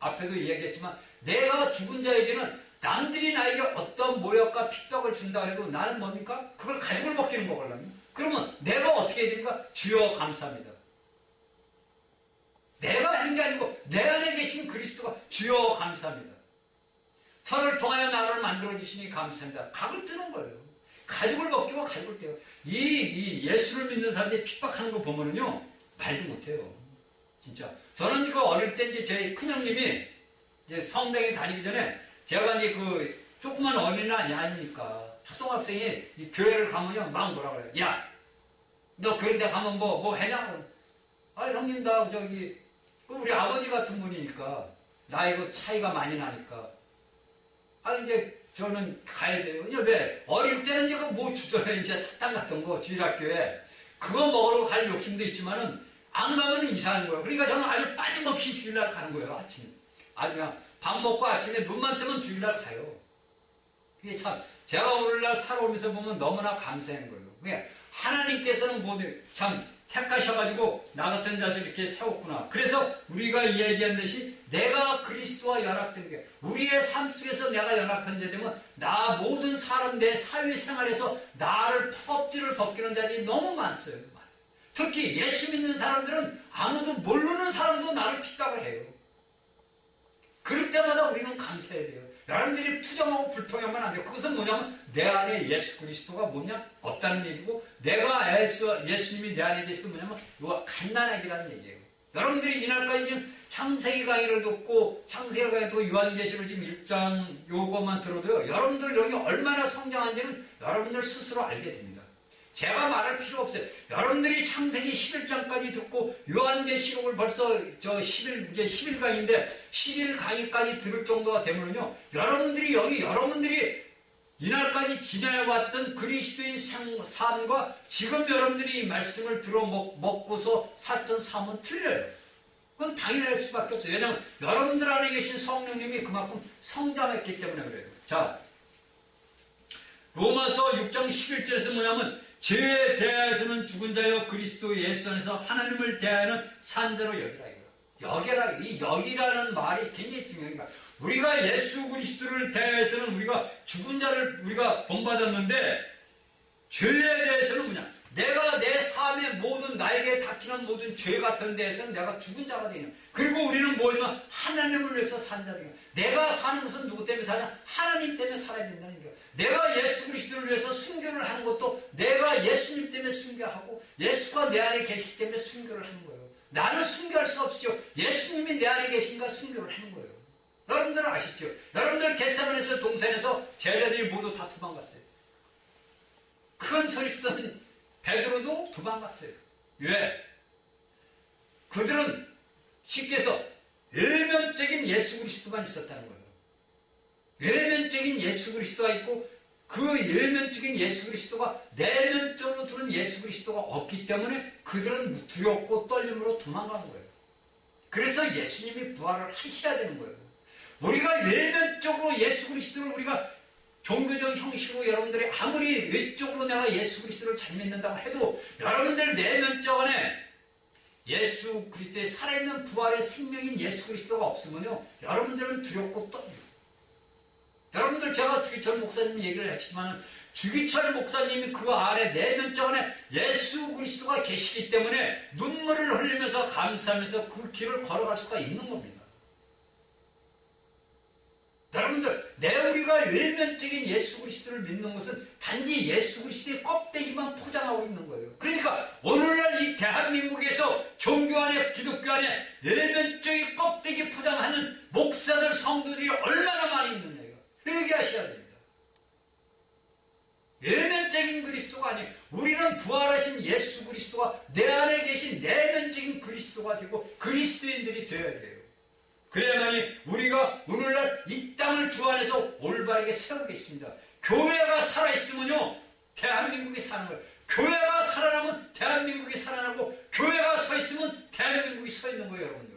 앞에도 이야기했지만 내가 죽은 자에게는 남들이 나에게 어떤 모욕과 핍박을 준다 해도 나는 뭡니까? 그걸 가죽을 벗기는 거거든요. 그러면 내가 어떻게 해야 됩니까? 주여 감사합니다. 내가 한 게 아니고 내 안에 계신 그리스도가 주여 감사합니다. 저를 통하여 나를 만들어주시니 감사합니다. 각을 뜨는 거예요. 가죽을 벗기고 가죽을 떼요. 이 예수를 믿는 사람들이 핍박하는 거 보면은요, 말도 못해요. 진짜. 저는 이거 어릴 때 이제 제 큰형님이 이제 성당에 다니기 전에 제가 이제 그 조그만 어린아이 아니니까 초등학생이 이 교회를 가면요 막 뭐라 그래요. 야, 너 그런 데 가면 뭐 해냐? 아, 형님 나 저기 우리 아버지 같은 분이니까 나이가 차이가 많이 나니까 이제 저는 가야 돼요. 왜? 어릴 때는 이제 뭐 주전에 이제 사탕 같은 거 주일학교에 그거 먹으러 갈 욕심도 있지만은 안 가면 이상한 거예요. 그러니까 저는 아주 빠짐없이 주일날 가는 거예요. 아침에 아주 그냥 밥 먹고 아침에 눈만 뜨면 주일날 가요. 그게 참 제가 오늘날 살아오면서 보면 너무나 감사한 거예요. 그게 하나님께서는 모두 참 택하셔가지고 나 같은 자식을 이렇게 세웠구나. 그래서 우리가 이야기한 듯이 내가 그리스도와 연합된 게 우리의 삶 속에서 내가 연합한 자 되면 나 모든 사람 내 사회생활에서 나를 껍질을 벗기는 자들이 너무 많어요. 특히 예수 믿는 사람들은 아무도 모르는 사람도 나를 핍박을 해요. 그럴 때마다 우리는 감사해야 돼요. 여러분들이 투정하고 불평하면 안 돼요. 그것은 뭐냐면 내 안에 예수 그리스도가 뭐냐? 없다는 얘기고 내가 예수님이 내 안에 계시도 뭐냐면 이거 갓난아기라는 얘기예요. 여러분들이 이날까지 지금 창세기 강의를 듣고 창세기 강의 듣고 요한계시록 지금 1장 요것만 들어도요. 여러분들 여기 얼마나 성장한지는 여러분들 스스로 알게 됩니다. 제가 말할 필요 없어요. 여러분들이 창세기 11장까지 듣고 요한계시록을 벌써 이제 11강인데 11강의까지 들을 정도가 되면요. 여러분들이 이날까지 지내왔던 그리스도인 삶과 지금 여러분들이 이 말씀을 들어 먹고서 샀던 삶은 틀려요. 그건 당연할 수밖에 없어요. 왜냐하면 여러분들 안에 계신 성령님이 그만큼 성장했기 때문에 그래요. 자, 로마서 6장 11절에서 뭐냐면 죄에 대하여서는 죽은 자여 그리스도 예수 안에서 하나님을 대하여는 산자로 여기라. 여기라. 이 여기라는 말이 굉장히 중요합니다. 우리가 예수 그리스도를 대해서는 우리가 죽은 자를 우리가 본받았는데 죄에 대해서는 뭐냐? 내가 내 삶의 모든 나에게 닥치는 모든 죄 같은 데에서는 내가 죽은 자가 되냐. 그리고 우리는 뭐지만 하나님을 위해서 산 자들이야. 내가 사는 것은 누구 때문에 사냐? 하나님 때문에 살아야 된다는 거야. 내가 예수 그리스도를 위해서 순교를 하는 것도 내가 예수님 때문에 순교하고 예수가 내 안에 계시기 때문에 순교를 하는 거예요. 나는 순교할 수 없죠. 예수님이 내 안에 계신가 순교를 하는 거예요. 여러분들은 아시죠? 여러분들 겟세마네에서 동산에서 제자들이 모두 다 도망갔어요. 큰 소리 쓰던 베드로도 도망갔어요. 왜? 그들은 쉽게 해서 외면적인 예수 그리스도만 있었다는 거예요. 외면적인 예수 그리스도가 있고 그 외면적인 예수 그리스도가 내면적으로 두는 예수 그리스도가 없기 때문에 그들은 두렵고 떨림으로 도망가는 거예요. 그래서 예수님이 부활을 하셔야 되는 거예요. 우리가 외면적으로 예수 그리스도를 우리가 종교적 형식으로 여러분들이 아무리 외적으로 내가 예수 그리스도를 잘 믿는다고 해도 여러분들 내면적 안에 예수 그리스도의 살아있는 부활의 생명인 예수 그리스도가 없으면요 여러분들은 두렵고 떨려요. 여러분들 제가 주기철 목사님 얘기를 했지만 주기철 목사님이 그 안에 내면적 안에 예수 그리스도가 계시기 때문에 눈물을 흘리면서 감사하면서 그 길을 걸어갈 수가 있는 겁니다. 여러분들, 우리가 외면적인 예수 그리스도를 믿는 것은 단지 예수 그리스도의 껍데기만 포장하고 있는 거예요. 그러니까 오늘날 이 대한민국에서 종교 안에 기독교 안에 외면적인 껍데기 포장하는 목사들 성도들이 얼마나 많이 있느냐요. 회개하셔야 됩니다. 외면적인 그리스도가 아니에요. 우리는 부활하신 예수 그리스도가 내 안에 계신 내면적인 그리스도가 되고 그리스도인들이 되어야 돼요. 그래야만이 우리가 오늘날 이 땅을 주 안에서 올바르게 세우겠습니다. 교회가 살아있으면요 대한민국이 사는 거예요. 교회가 살아나면 대한민국이 살아나고 교회가 서 있으면 대한민국이 서 있는 거예요. 여러분들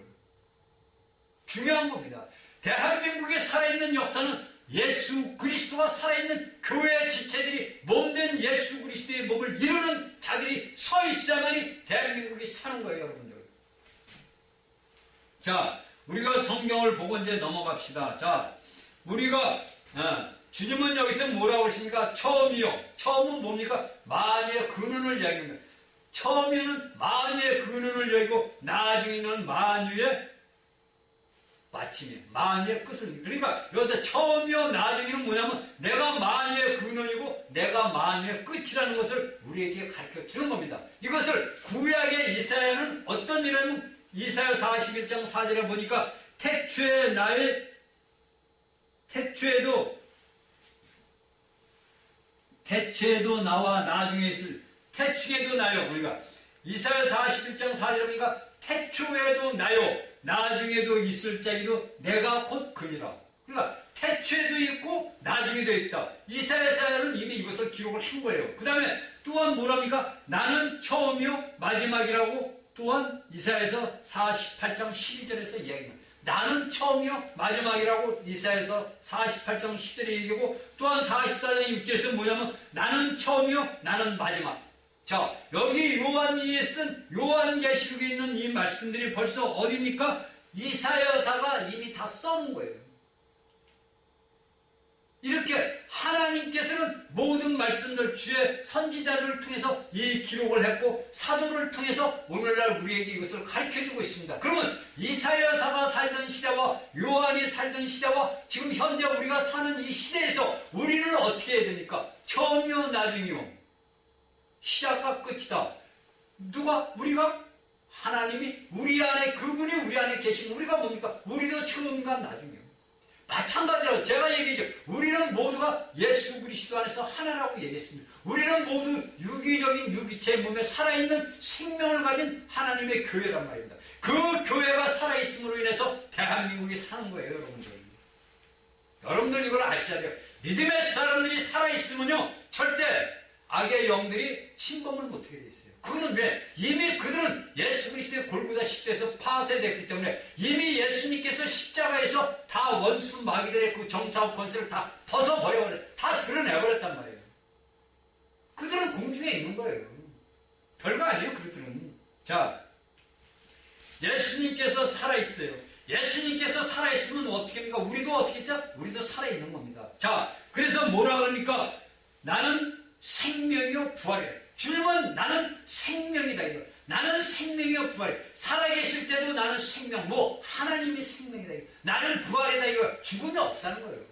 중요한 겁니다. 대한민국에 살아있는 역사는 예수 그리스도가 살아있는 교회의 지체들이 몸된 예수 그리스도의 몸을 이루는 자들이 서 있어야만이 대한민국이 사는 거예요. 여러분들. 자, 우리가 성경을 보고 이제 넘어갑시다. 자, 우리가 주님은 여기서 뭐라고 하십니까? 처음이요. 처음은 뭡니까? 만유의 근원을 이야기합니다. 처음에는 만유의 근원을 여기고 나중에는 만유의 마침이에요. 만유의 끝을. 그러니까 여기서 처음이요 나중에는 뭐냐면 내가 만유의 근원이고 내가 만유의 끝이라는 것을 우리에게 가르쳐 주는 겁니다. 이것을 구약의 이사야는 어떤 일이냐면 이사야 41장 4절에 보니까 태초에 나의 태초에도 나와 나중에 있을 태초에도 나요. 우리가 이사야 41장 4절에 보니까 태초에도 나요 나중에도 있을 자기도 내가 곧 그니라. 그러니까 태초에도 있고 나중에도 있다. 이사야는 이미 이것을 기록을 한 거예요. 그 다음에 또한 뭐랍니까? 나는 처음이요 마지막이라고 또한 이사야에서 48장 12절에서 이야기합니다. 나는 처음이요 마지막이라고 이사야에서 48장 10절에 얘기하고 또한 44장 6절에서 뭐냐면 나는 처음이요 나는 마지막. 자, 여기 요한이 쓴 요한계시록에 있는 이 말씀들이 벌써 어디입니까? 이사야서가 이미 다 써놓은 거예요. 이렇게 하나님께서는 모든 말씀들 주의 선지자들을 통해서 이 기록을 했고 사도를 통해서 오늘날 우리에게 이것을 가르쳐주고 있습니다. 그러면 이사야서가 살던 시대와 요한이 살던 시대와 지금 현재 우리가 사는 이 시대에서 우리는 어떻게 해야 됩니까? 처음이요 나중이요 시작과 끝이다. 누가? 우리가? 하나님이 우리 안에 그분이 우리 안에 계시면 우리가 뭡니까? 우리도 처음과 나중이요. 마찬가지로 제가 얘기했죠. 우리는 모두가 예수 그리스도 안에서 하나라고 얘기했습니다. 우리는 모두 유기적인 유기체의 몸에 살아있는 생명을 가진 하나님의 교회란 말입니다. 그 교회가 살아있음으로 인해서 대한민국이 사는 거예요. 여러분들. 여러분들 이걸 아셔야 돼요. 믿음의 사람들이 살아있으면요, 절대 악의 영들이 침범을 못하게 돼 있어요. 그거는 왜? 이미 그들은 예수 그리스도의 골고다 십자에서 파쇄됐기 때문에 이미 예수님께서 십자가에서 다 원수 마귀들의 그 정사와 권세를 다 벗어버려버려, 다 드러내버렸단 말이에요. 그들은 공중에 있는 거예요. 별거 아니에요, 그들은. 자, 예수님께서 살아있어요. 예수님께서 살아있으면 어떻게 합니까? 우리도 어떻게 있어요? 우리도 살아있는 겁니다. 자, 그래서 뭐라 그러니까? 나는 생명이요 부활이에요. 주님은 나는 생명이다 이거. 나는 생명이요 부활이에요. 살아계실 때도 나는 생명, 뭐 하나님이 생명이다 이거. 나는 부활이다 이거. 죽음이 없다는 거예요.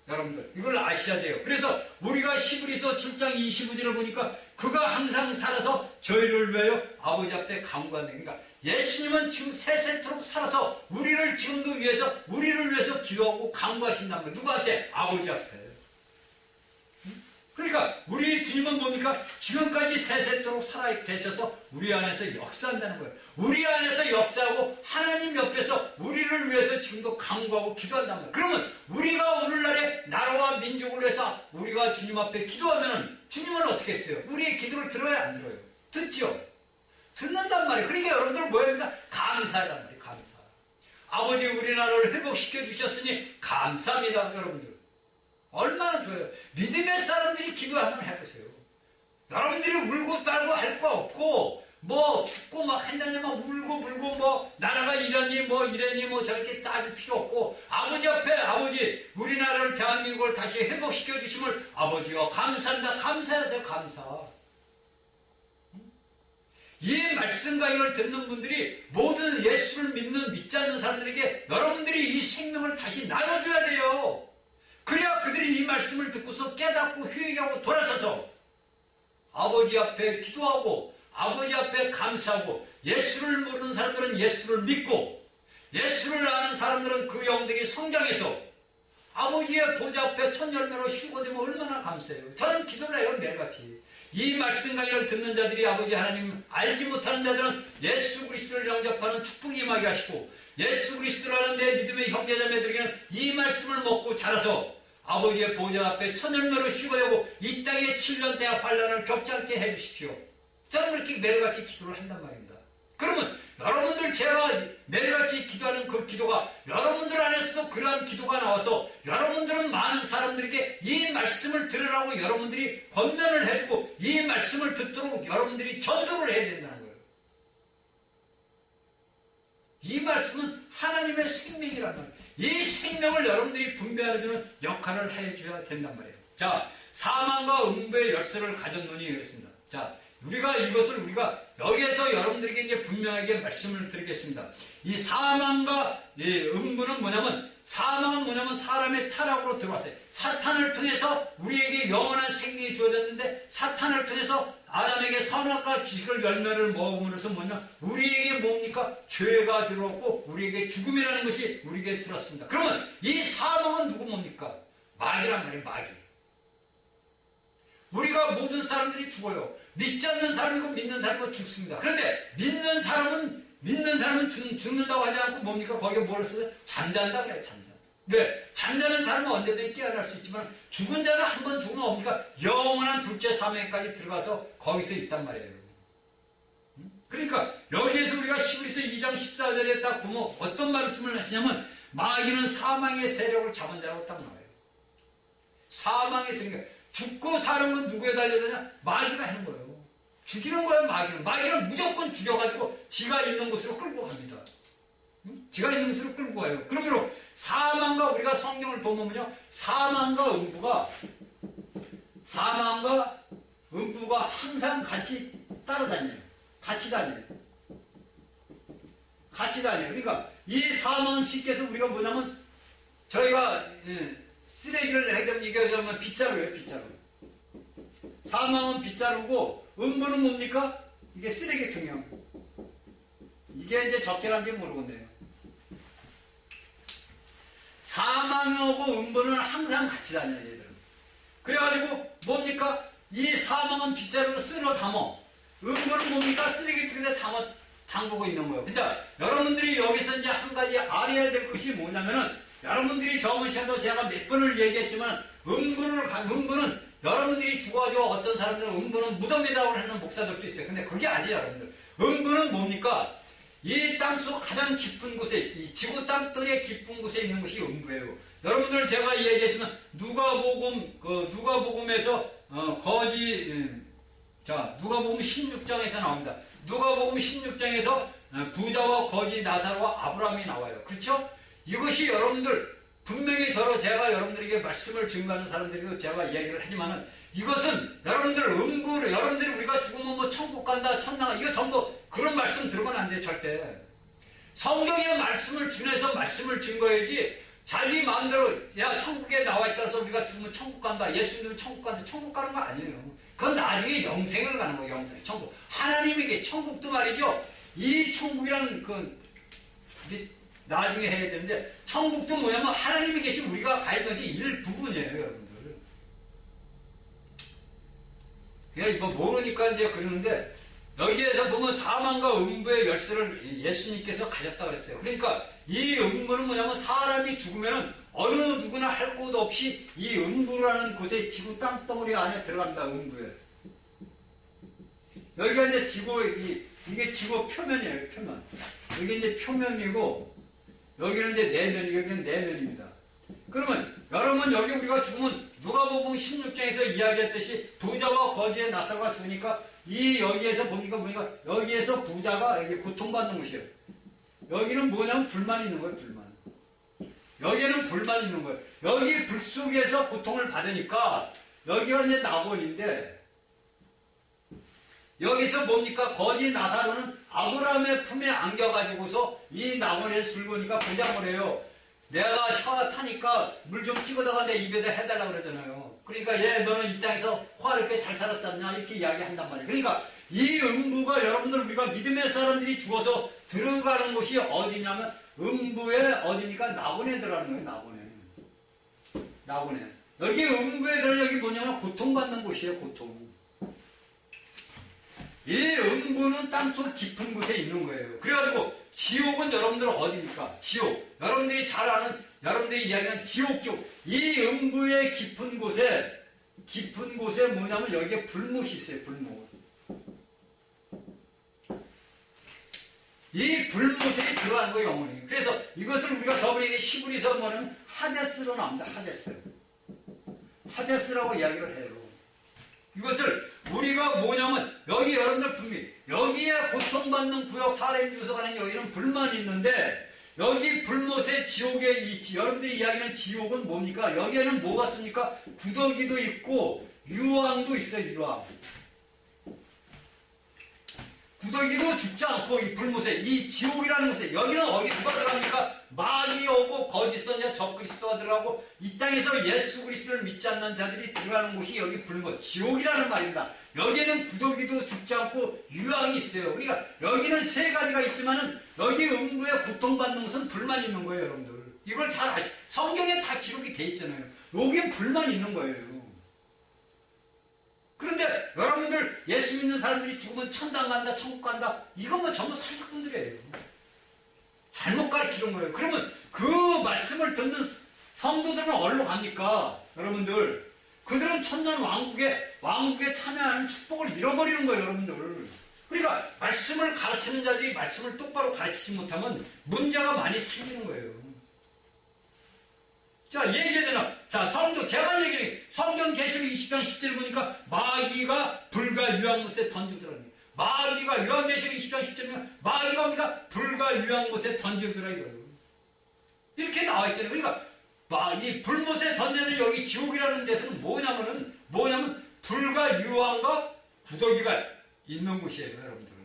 여러분들 이걸 아셔야 돼요. 그래서 우리가 히브리서 7장 25절을 보니까 그가 항상 살아서 저희를 위하여 아버지 앞에 간구한다. 그러니까 예수님은 지금 세세토록 살아서 우리를 지금도 위해서 우리를 위해서 기도하고 간구하신다는 거예요. 누구한테? 아버지 앞에. 그러니까 우리 주님은 뭡니까? 지금까지 세세토록 살아계셔서 우리 안에서 역사한다는 거예요. 우리 안에서 역사하고 하나님 옆에서 우리를 위해서 지금도 간구하고 기도한다는 거예요. 그러면 우리가 오늘날에 나라와 민족을 위해서 우리가 주님 앞에 기도하면 주님은 어떻게 했어요? 우리의 기도를 들어야 안 들어요? 듣죠? 듣는단 말이에요. 그러니까 여러분들 뭐야 합니까? 감사란 말이에요. 감사. 아버지 우리나라를 회복시켜 주셨으니 감사합니다. 여러분들 얼마나 좋아요. 믿음의 사람들이 기도 한번 해보세요. 여러분들이 울고 빨고 할 거 없고 뭐 죽고 막 한다니 막 울고 불고 뭐 나라가 이러니 뭐 이러니 뭐 저렇게 따질 필요 없고 아버지 앞에 아버지 우리나라를 대한민국을 다시 회복시켜 주심을 아버지요 감사합니다. 감사하세요. 감사. 이 말씀 강의를 듣는 분들이 모든 예수를 믿지 않는 사람들에게 여러분들이 이 생명을 다시 나눠줘야 돼요. 그래야 그들이 이 말씀을 듣고서 깨닫고 회개하고 돌아서서 아버지 앞에 기도하고 아버지 앞에 감사하고 예수를 모르는 사람들은 예수를 믿고 예수를 아는 사람들은 그 영들이 성장해서 아버지의 보좌 앞에 첫 열매로 쉬고 되면 얼마나 감사해요. 저는 기도를 해요. 매일같이. 이 말씀 강의를 듣는 자들이 아버지 하나님 알지 못하는 자들은 예수 그리스도를 영접하는 축복이 임하게 하시고 예수 그리스도를 아는 내 믿음의 형제자매들에게는 이 말씀을 먹고 자라서 아버지의 보좌 앞에 첫 열매로 쉬고 되고 이 땅의 7년 대학 환란을 겪지 않게 해주십시오. 저는 그렇게 매일같이 기도를 한단 말입니다. 그러면 여러분들 제가 매일같이 기도하는 그 기도가 여러분들 안에서도 그러한 기도가 나와서 여러분들은 많은 사람들에게 이 말씀을 들으라고 여러분들이 권면을 해주고 이 말씀을 듣도록 여러분들이 전도를 해야 된다는 거예요. 이 말씀은 하나님의 생명이란 말이에요. 이 생명을 여러분들이 분배하여주는 역할을 해줘야 된단 말이에요. 자, 사망과 음부의 열쇠를 가진 논이 이렇습니다. 자, 이것을 여기에서 여러분들에게 이제 분명하게 말씀을 드리겠습니다. 이 사망과 이 음부는 뭐냐면, 사망은 뭐냐면 사람의 타락으로 들어왔어요. 사탄을 통해서 우리에게 영원한 생명이 주어졌는데, 사탄을 통해서 아담에게 선악과 지식을 열매를 먹음으로써 뭐냐, 우리에게 뭡니까? 죄가 들어왔고, 우리에게 죽음이라는 것이 우리에게 들었습니다. 그러면 이 사망은 누구 뭡니까? 마귀란 말이에요, 마귀. 우리가 모든 사람들이 죽어요. 믿지 않는 사람이고 믿는 사람이고 죽습니다. 그런데 믿는 사람은 죽는다고 하지 않고 뭡니까? 거기에 뭐를 써요? 잠잔다 그래요. 잠잔다. 왜? 잠자는 사람은 언제든지 깨어날 수 있지만 죽은 자는 한 번 죽으면 뭡니까? 영원한 둘째 사명까지 들어가서 거기서 있단 말이에요. 그러니까 여기에서 우리가 히브리서 2장 14절에 딱 보면 어떤 말씀을 하시냐면 마귀는 사망의 세력을 잡은 자라고 딱 나와요. 사망의 세력. 죽고 사는 건 누구에 달려드냐? 마귀가 하는 거예요. 죽이는 거예요, 마귀는. 마귀는 무조건 죽여가지고 지가 있는 곳으로 끌고 갑니다. 지가 있는 곳으로 끌고 가요. 그러므로 사망과 우리가 성경을 보면요, 사망과 음부가 항상 같이 따라다녀요. 같이 다녀요. 그러니까 이 사망은 쉽게 해서 우리가 뭐냐면 저희가 쓰레기를 하게 되면 이게 그러면 빗자루예요, 빗자루. 사망은 빗자루고 음부는 뭡니까? 이게 쓰레기통이에요. 이게 이제 적절한지 모르겠네요. 사망하고 음부는 항상 같이 다녀요, 얘들은. 그래가지고 뭡니까? 이 사망은 빗자루로 쓸어 담어. 음부는 뭡니까? 쓰레기통에 담그고 있는 거예요. 그러니까 여러분들이 여기서 이제 한 가지 알아야 될 것이 뭐냐면은 여러분들이 저번 시간도 제가 몇 번을 얘기했지만 음부는 여러분들이 죽어가지고 어떤 사람들은 음부는 무덤이라고 하는 목사들도 있어요. 근데 그게 아니에요, 여러분들. 음부는 뭡니까? 이 땅속 가장 깊은 곳에, 이 지구 땅덩이의 깊은 곳에 있는 것이 음부예요. 여러분들 제가 얘기했지만 누가복음에서 누가복음 16장에서 나옵니다. 누가복음 16장에서 부자와 거지 나사로와 아브라함이 나와요. 그렇죠? 이것이 여러분들 분명히 제가 여러분들에게 말씀을 증거하는 사람들이고 제가 이야기를 하지만은 이것은 여러분들 음부를 여러분들이 우리가 죽으면 뭐 천국 간다 천당 이거 전부 그런 말씀 들으면 안 돼요. 절대. 성경의 말씀을 준해서 말씀을 증거해야지 자기 마음대로 야 천국에 나와 있다서 우리가 죽으면 천국 간다 예수 믿으면 천국 간다 천국 가는 거 아니에요. 그건 나중에 영생을 가는 거예요. 영생 천국 하나님에게 천국도 말이죠. 이 천국이라는 나중에 해야 되는데 천국도 뭐냐면 하나님이 계신 우리가 가야 것이 일부분이에요. 여러분들 그냥 이거 모르니까 이제 그러는데 여기에서 보면 사망과 음부의 열쇠를 예수님께서 가졌다 그랬어요. 그러니까 이 음부는 뭐냐면 사람이 죽으면은 어느 누구나 할 곳 없이 이 음부라는 곳에 지구 땅덩어리 안에 들어간다. 음부에 여기가 이제 이게 지구 표면이에요. 표면 이게 이제 표면이고 여기는 이제 내면이고 여기는 내면입니다. 그러면 여러분 여기 우리가 죽으면 누가복음 16장에서 이야기했듯이 부자와 거지의 나사로가 죽으니까 여기에서 보니까 여기에서 부자가 여기 고통받는 곳이에요. 여기는 뭐냐면 불만이 있는 거예요. 불만. 여기에는 불만이 있는 거예요. 여기 불 속에서 고통을 받으니까 여기가 이제 낙원인데 여기서 뭡니까? 거지 나사로는 아브라함의 품에 안겨가지고서 이 낙원에서 즐거우니까 보자고 해요. 내가 혀가 타니까 물 좀 찍어다가 내 입에다 해달라고 그러잖아요. 그러니까 너는 이 땅에서 화롭게 잘 살았잖냐 이렇게 이야기한단 말이에요. 그러니까 이 음부가 여러분들 우리가 믿음의 사람들이 죽어서 들어가는 곳이 어디냐면 음부의 어디니까 낙원에 들어가는 거예요. 낙원에. 여기 음부에 들어가는 여기 뭐냐면 고통받는 곳이에요. 고통. 이 음부는 땅속 깊은 곳에 있는 거예요. 그래가지고 지옥은 여러분들 어디입니까? 지옥. 여러분들이 잘 아는 여러분들이 이야기하는 지옥. 이 음부의 깊은 곳에 뭐냐면 여기에 불못이 있어요. 불못. 이 불못에 들어가는 거예요. 영혼이. 그래서 이것을 우리가 저번에 히브리서 뭐냐면 하데스로 나옵니다. 하데스라고 이야기를 해요. 이것을 우리가 뭐냐면 여기 여러분들 분명히 여기에 고통받는 구역 사람이 가는 여기는 불만이 있는데 여기 불못의 지옥에 있지. 여러분들이 이야기하는 지옥은 뭡니까? 여기에는 뭐가 있습니까? 구더기도 있고 유황도 있어요. 유황. 구더기도 죽지 않고 이 불못에 이 지옥이라는 곳에 여기는 어디 누가 들어갑니까? 마귀 오고 거짓 선자 적그리스도가 들어가고 이 땅에서 예수 그리스도를 믿지 않는 자들이 들어가는 곳이 여기 불못 지옥이라는 말입니다. 여기에는 구더기도 죽지 않고 유황이 있어요. 그러니까 여기는 세 가지가 있지만은 여기 음부에 고통받는 것은 불만이 있는 거예요. 여러분들 이걸 잘 성경에 다 기록이 돼 있잖아요. 여기엔 불만이 있는 거예요. 그런데 여러분들 예수 믿는 사람들이 죽으면 천당 간다 천국 간다 이건 뭐 전부 사기꾼들이에요. 잘못 가르치는 거예요. 그러면 그 말씀을 듣는 성도들은 어디로 갑니까? 여러분들 그들은 천년 왕국에 참여하는 축복을 잃어버리는 거예요. 여러분들 그러니까 말씀을 가르치는 자들이 말씀을 똑바로 가르치지 못하면 문제가 많이 생기는 거예요. 자, 얘기하잖아. 자, 제가 얘기해. 성경 계시록 20장 10절 보니까 마귀가 불과 유황못에 던지더라. 마귀가 요한계시록 20장 10절이면 마귀가 뭡니까? 불과 유황못에 던지더라 이거예요. 이렇게 나와 있잖아요. 그러니까 이 불못에 던지는 여기 지옥이라는 데서는 뭐냐면 불과 유황과 구더기가 있는 곳이에요, 여러분들은.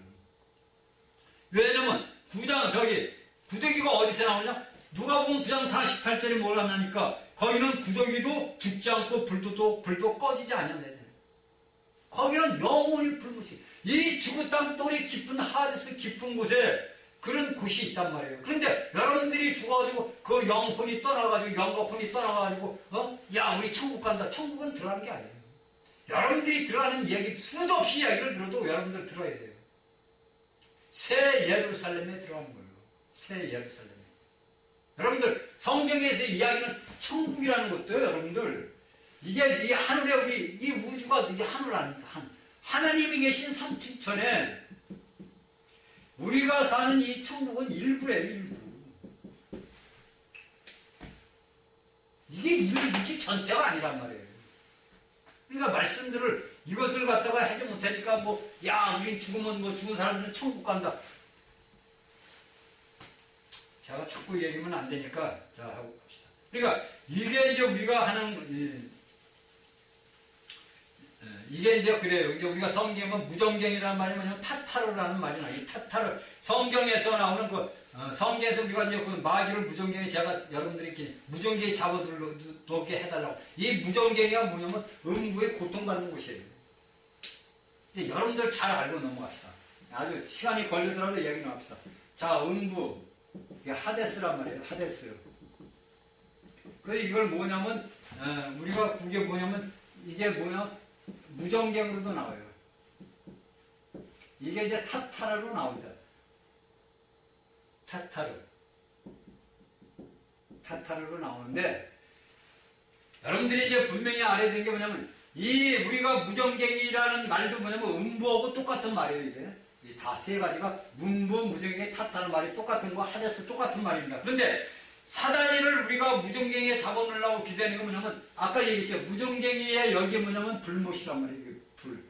왜냐면 구더기가 어디서 나오냐? 누가복음 9장 48절에 뭐라 하냐니까 거기는 구더기도 죽지 않고 불도 꺼지지 않냐네. 거기는 영원히 불못이 이 지구 땅덩어리 깊은 하데스 깊은 곳에 그런 곳이 있단 말이에요. 그런데 여러분들이 죽어가지고 그 영혼이 떠나가지고 영겁혼이 떠나가지고 야 우리 천국 간다. 천국은 들어가는 게 아니에요. 여러분들이 들어가는 얘기 수도 없이 이야기를 들어도 여러분들 들어야 돼요. 새 예루살렘에 들어가는 거예요. 새 예루살렘. 여러분들 성경에서 이야기는 천국이라는 것도요. 여러분들 이게 이 하늘에 우리 이 우주가 이게 하늘 아닙니까? 하나님이 계신 삼층천에 우리가 사는 이 천국은 일부예요. 일부. 이게 이게 전체가 아니란 말이에요. 그러니까 말씀들을 이것을 갖다가 하지 못하니까 뭐 야 우리 죽으면 뭐 죽은 사람들은 천국 간다. 제가 자꾸 얘기하면 안 되니까 자 하고 갑시다. 그러니까 이게 이제 우리가 하는 이게 이제 그래요. 이제 우리가 성경은 무정경이라는 말이 뭐냐면 타타르라는 말이 나요. 타타르 성경에서 나오는 성경에서 우리가 이제 그 마귀를 무정경에 제가 여러분들이 이렇게 무정경에 잡아두게 해달라고. 이 무정경이가 뭐냐면 음부에 고통받는 곳이에요. 이제 여러분들 잘 알고 넘어갑시다. 아주 시간이 걸리더라도 얘기 나갑시다. 자, 음부 이게 하데스란 말이에요. 하데스. 그래서 이걸 뭐냐면 우리가 그게 뭐냐면 이게 뭐냐 무정경으로도 나와요. 이게 이제 타타르로 나옵니다. 타타르로 나오는데 여러분들이 이제 분명히 알아야 되는 게 뭐냐면 이 우리가 무정경이라는 말도 뭐냐면 음부하고 똑같은 말이에요. 이게 이 다 세 가지가 문부, 무정경, 타타르 말이 똑같은 거 하데스 똑같은 말입니다. 그런데 사단이를 우리가 무정경에 잡아놓으려고 기대하는 게 뭐냐면 아까 얘기했죠. 무정경이에 여기에 뭐냐면 불못이란 말이에요. 불.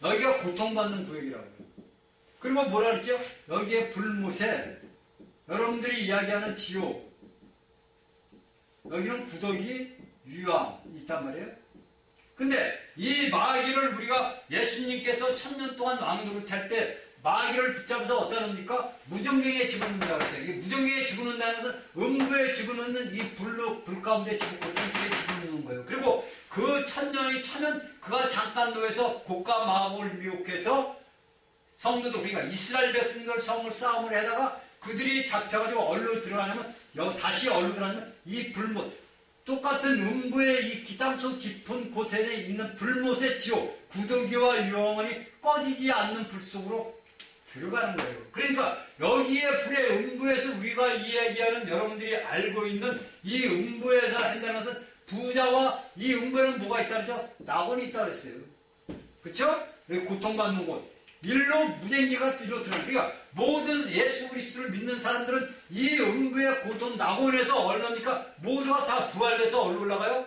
여기가 고통받는 구역이라고요. 그리고 뭐라 그랬죠? 여기에 불못에 여러분들이 이야기하는 지옥 여기는 구더기, 유황 있단 말이에요. 근데 이 마귀를 우리가 예수님께서 1000년 동안 왕노릇할 때 마귀를 붙잡아서 어디다 놓습니까? 무정경에 집어넣는다고 했어요. 이게 무정경에 집어넣는다는 것은 음부에 집어넣는 이 불 가운데 고통 속에 집어넣는 거예요. 그리고 그 1000년이 차면 그가 잠깐 놓여서 곡과 마음을 미혹해서 성도들 그러니까 이스라엘 백성들 성을 싸움을 하다가 그들이 잡혀가지고 어디로 들어가냐면 다시 어디로 들어가냐면 이 불못 똑같은 음부의 이 기담소 깊은 곳에 있는 불못의 지옥 구더기와 유황원이 꺼지지 않는 불 속으로 들어가는 거예요. 그러니까 여기에 불의 음부에서 우리가 이야기하는 여러분들이 알고 있는 이 음부에서 한다는 것은 부자와 이 음부에는 뭐가 있다 그랬죠? 낙원이 있다 그랬어요. 그렇죠? 고통받는 곳. 일로 무쟁기가 일로 들어가요. 그러니까 모든 예수 그리스도를 믿는 사람들은 이 음부의 고통 낙원에서 얼마입니까? 모두가 다 부활돼서 어디로 올라가요?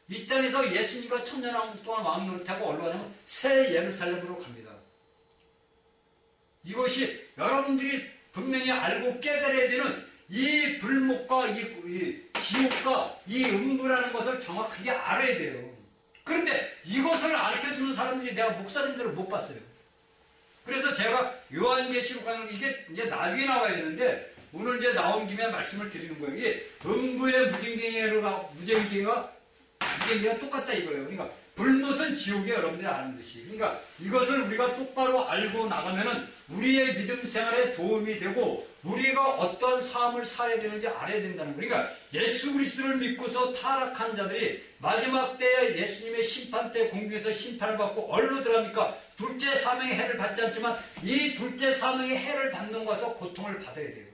이 땅에서 예수님과 천년왕국 동안 왕노릇하고 어디로 가냐면 새 예루살렘으로 갑니다. 이것이 여러분들이 분명히 알고 깨달아야 되는 이 불목과 이 지옥과 이 음부라는 것을 정확하게 알아야 돼요. 그런데 이것을 가르쳐주는 사람들이 내가 목사님들을 못 봤어요. 그래서 제가 요한계시록 가는 이게 이제 나중에 나와야 되는데 오늘 이제 나온 김에 말씀을 드리는 거예요. 이게 음부의 무정경이가 똑같다 이거예요. 그러니까 불못은 지옥에 여러분들이 아는 듯이. 그러니까 이것을 우리가 똑바로 알고 나가면은 우리의 믿음 생활에 도움이 되고 우리가 어떤 삶을 살아야 되는지 알아야 된다는 거예요. 그러니까 예수 그리스도를 믿고서 타락한 자들이 마지막 때에 예수님의 심판 때 공중에서 심판을 받고 어디로 들어갑니까? 둘째 사명의 해를 받지 않지만 이 둘째 사명의 해를 받는 것에서 고통을 받아야 돼요.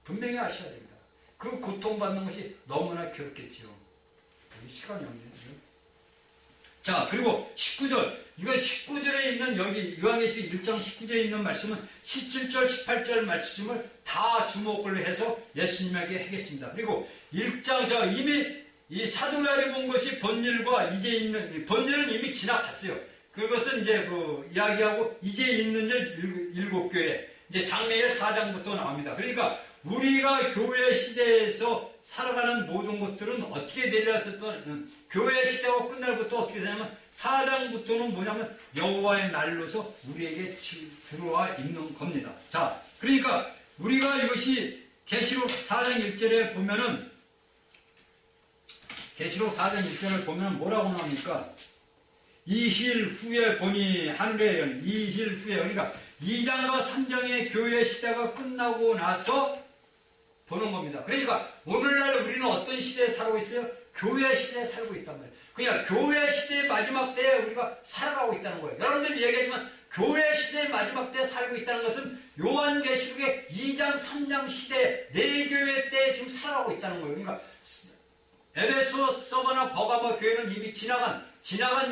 분명히 아셔야 됩니다. 그 고통받는 것이 너무나 괴롭겠지요. 시간이 없네요. 자, 그리고 19절. 이건 19절에 있는 여기 요한계시록 1장 19절에 있는 말씀은 17절, 18절 말씀을 다 주목을 해서 예수님에게 하겠습니다. 그리고 1장, 이미 이 사도라리 본 것이 본일과 이제 있는, 본일은 이미 지나갔어요. 그것은 이제 이야기하고 이제 있는 일곱 교회. 이제 장래일 4장부터 나옵니다. 그러니까 우리가 교회 시대에서 살아가는 모든 것들은 어떻게 되려 했었던 교회 시대가 끝날 것도 어떻게 되냐면 4장부터는 뭐냐면 여호와의 날로서 우리에게 들어와 있는 겁니다. 자, 그러니까 우리가 이것이 계시록 4장 1절에 보면은 계시록 4장 1절을 보면 뭐라고 나옵니까? 2일 후에 보니 하늘에 연 2일 후에 그러니까 2장과 3장의 교회 시대가 끝나고 나서 보는 겁니다. 그러니까 오늘날 우리는 어떤 시대에 살고 있어요? 교회 시대에 살고 있단 말이에요. 그러니까 교회 시대의 마지막 때에 우리가 살아가고 있다는 거예요. 여러분들이 얘기하지만 교회 시대의 마지막 때 살고 있다는 것은 요한계시록의 2장, 3장 시대 네 교회 때 지금 살아가고 있다는 거예요. 그러니까 에베소, 서바나, 버가모 교회는 이미 지나간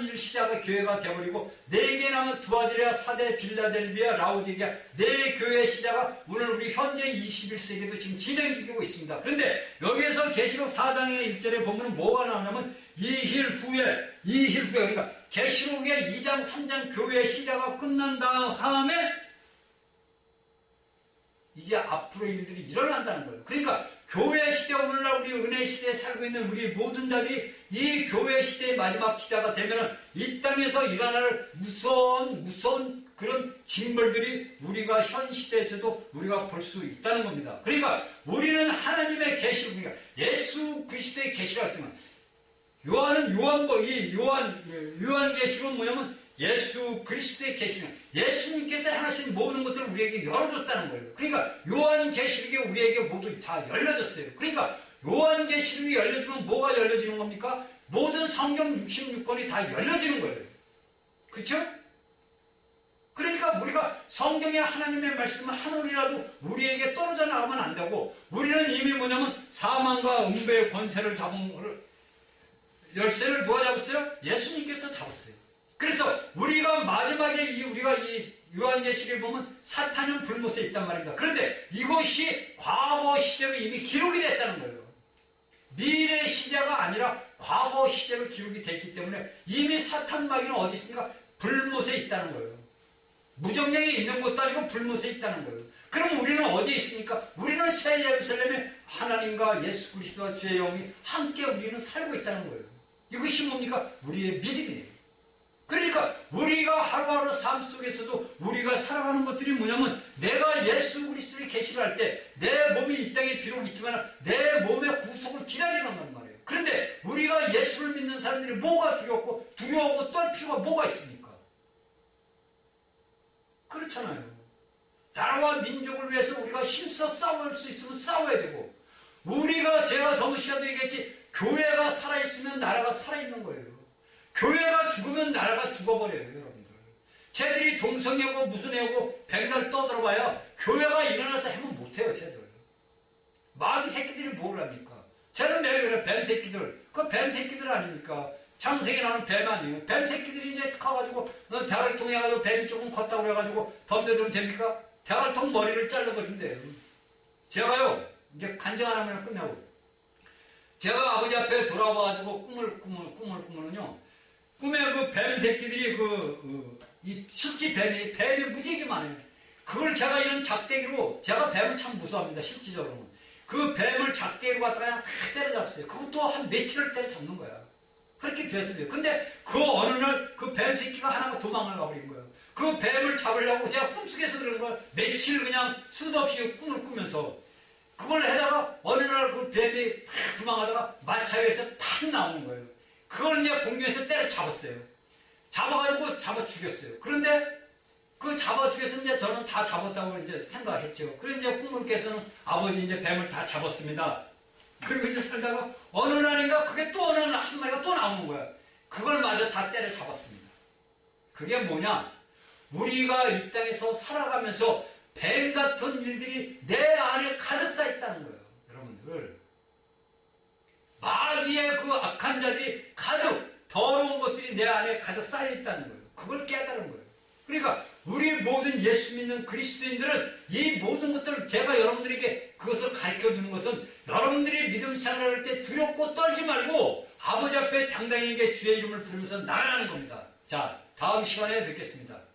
일 시대가 교회가 되어버리고 네 개 남은 두아디라, 사대, 빌라델비아, 라오디게아 네 교회 시대가 오늘 우리 현재 21세기도 지금 진행 중이고 있습니다. 그런데 여기에서 계시록 4장의 1절에 보면 뭐가 나오냐면 이힐 후에 그러니까 계시록의 2장, 3장 교회 시대가 끝난 다음에 이제 앞으로 일들이 일어난다는 거예요. 그러니까 교회 시대, 오늘날 우리 은혜 시대에 살고 있는 우리 모든 자들이 이 교회 시대의 마지막 시대가 되면 이 땅에서 일어날 무서운 그런 징벌들이 우리가 현 시대에서도 우리가 볼 수 있다는 겁니다. 그러니까 우리는 하나님의 계시록, 그러니까 예수 그리스도의 계시라고 쓰면 요한계시록은 뭐냐면 예수 그리스도의 계시는 예수님께서 행하신 모든 것들을 우리에게 열어줬다는 거예요. 그러니까 요한계시록이 우리에게 모두 다 열려졌어요. 그러니까 요한계시록이 열려지면 뭐가 열려지는 겁니까? 모든 성경 66권이 다 열려지는 거예요. 그렇죠? 그러니까 우리가 성경의 하나님의 말씀을 한 올이라도 우리에게 떨어져 나가면 안 되고, 우리는 이미 뭐냐면 사망과 음배의 권세를 잡은 열쇠를 누가 잡았어요? 예수님께서 잡았어요. 그래서 우리가 마지막에 우리가 이 요한계시록에 보면 사탄은 불못에 있단 말입니다. 그런데 이것이 과거 시제로 이미 기록이 됐다는 거예요. 미래 시제가 아니라 과거 시제로 기록이 됐기 때문에 이미 사탄 마귀는 어디 있습니까? 불못에 있다는 거예요. 무정령에 있는 것도 아니고 불못에 있다는 거예요. 그럼 우리는 어디에 있습니까? 우리는 새 예루살렘에 하나님과 예수 그리스도와 주의 영이 함께 우리는 살고 있다는 거예요. 이것이 뭡니까? 우리의 믿음이에요. 그러니까 우리가 하루하루 삶 속에서도 우리가 살아가는 것들이 뭐냐면, 내가 예수 그리스도를 계시를 할 때 내 몸이 이 땅에 비록 있지만 내 몸의 구속을 기다리는 말이에요. 그런데 우리가 예수를 믿는 사람들이 뭐가 두려워하고 떨 필요가 뭐가 있습니까? 그렇잖아요. 나라와 민족을 위해서 우리가 힘써 싸울 수 있으면 싸워야 되고, 제가 저번 시간도 얘기했지, 교회가 살아있으면 나라가 살아있는 거예요. 교회가 죽으면 나라가 죽어버려요, 여러분들. 쟤들이 동성애고 무슨 애고 백날 떠들어봐야 교회가 일어나서 하면 못해요, 쟤들. 마귀 새끼들이 뭘 합니까? 쟤는 매일 그래, 뱀 새끼들. 그 뱀 새끼들 아닙니까? 창세기 나오는 뱀 아니에요? 뱀 새끼들이 이제 가가지고, 대가리 통해가지고 뱀이 조금 컸다고 그래가지고 덤벼들면 됩니까? 대가리 통 머리를 잘라버리면 돼요. 제가요, 이제 간증 하나만 끝내고. 제가 아버지 앞에 돌아와가지고 꿈을 꾸면요, 꿈에 그 뱀 새끼들이 이 실지 뱀이 무지하게 많아요. 그걸 제가 이런 작대기로, 제가 뱀을 참 무서워합니다, 실질적으로는. 그 뱀을 작대기로 갖다가 그냥 다 때려잡았어요. 그것도 한 며칠을 때려잡는 거야. 그렇게 배웠어요. 근데 그 어느 날 그 뱀 새끼가 하나가 도망을 가버린 거예요. 그 뱀을 잡으려고 제가 꿈속에서 그런 걸 며칠 그냥 수도 없이 꿈을 꾸면서, 그걸 해다가 어느 날 그 뱀이 팍 도망가다가 마차에서 팍 나오는 거예요. 그걸 이제 공중에서 때려잡았어요. 잡아가지고 잡아 죽였어요. 그런데 그 잡아 죽여서 이제 저는 다 잡았다고 이제 생각을 했죠. 그래서 이제 꿈을 깨서는 아버지 이제 뱀을 다 잡았습니다. 그리고 이제 살다가 어느 날인가 그게 또 어느 날 한 마리가 또 나오는 거야. 그걸 마저 다 때려잡았습니다. 그게 뭐냐? 우리가 이 땅에서 살아가면서 뱀 같은 일들이 내 안에 가득 쌓여 있다는 거예요. 여러분들, 마귀의 그 악한 자들이 가득, 더러운 것들이 내 안에 가득 쌓여 있다는 거예요. 그걸 깨달은 거예요. 그러니까 우리 모든 예수 믿는 그리스도인들은 이 모든 것들을, 제가 여러분들에게 그것을 가르쳐 주는 것은, 여러분들이 믿음 생활을 할 때 두렵고 떨지 말고 아버지 앞에 당당하게 주의 이름을 부르면서 나아가는 겁니다. 자, 다음 시간에 뵙겠습니다.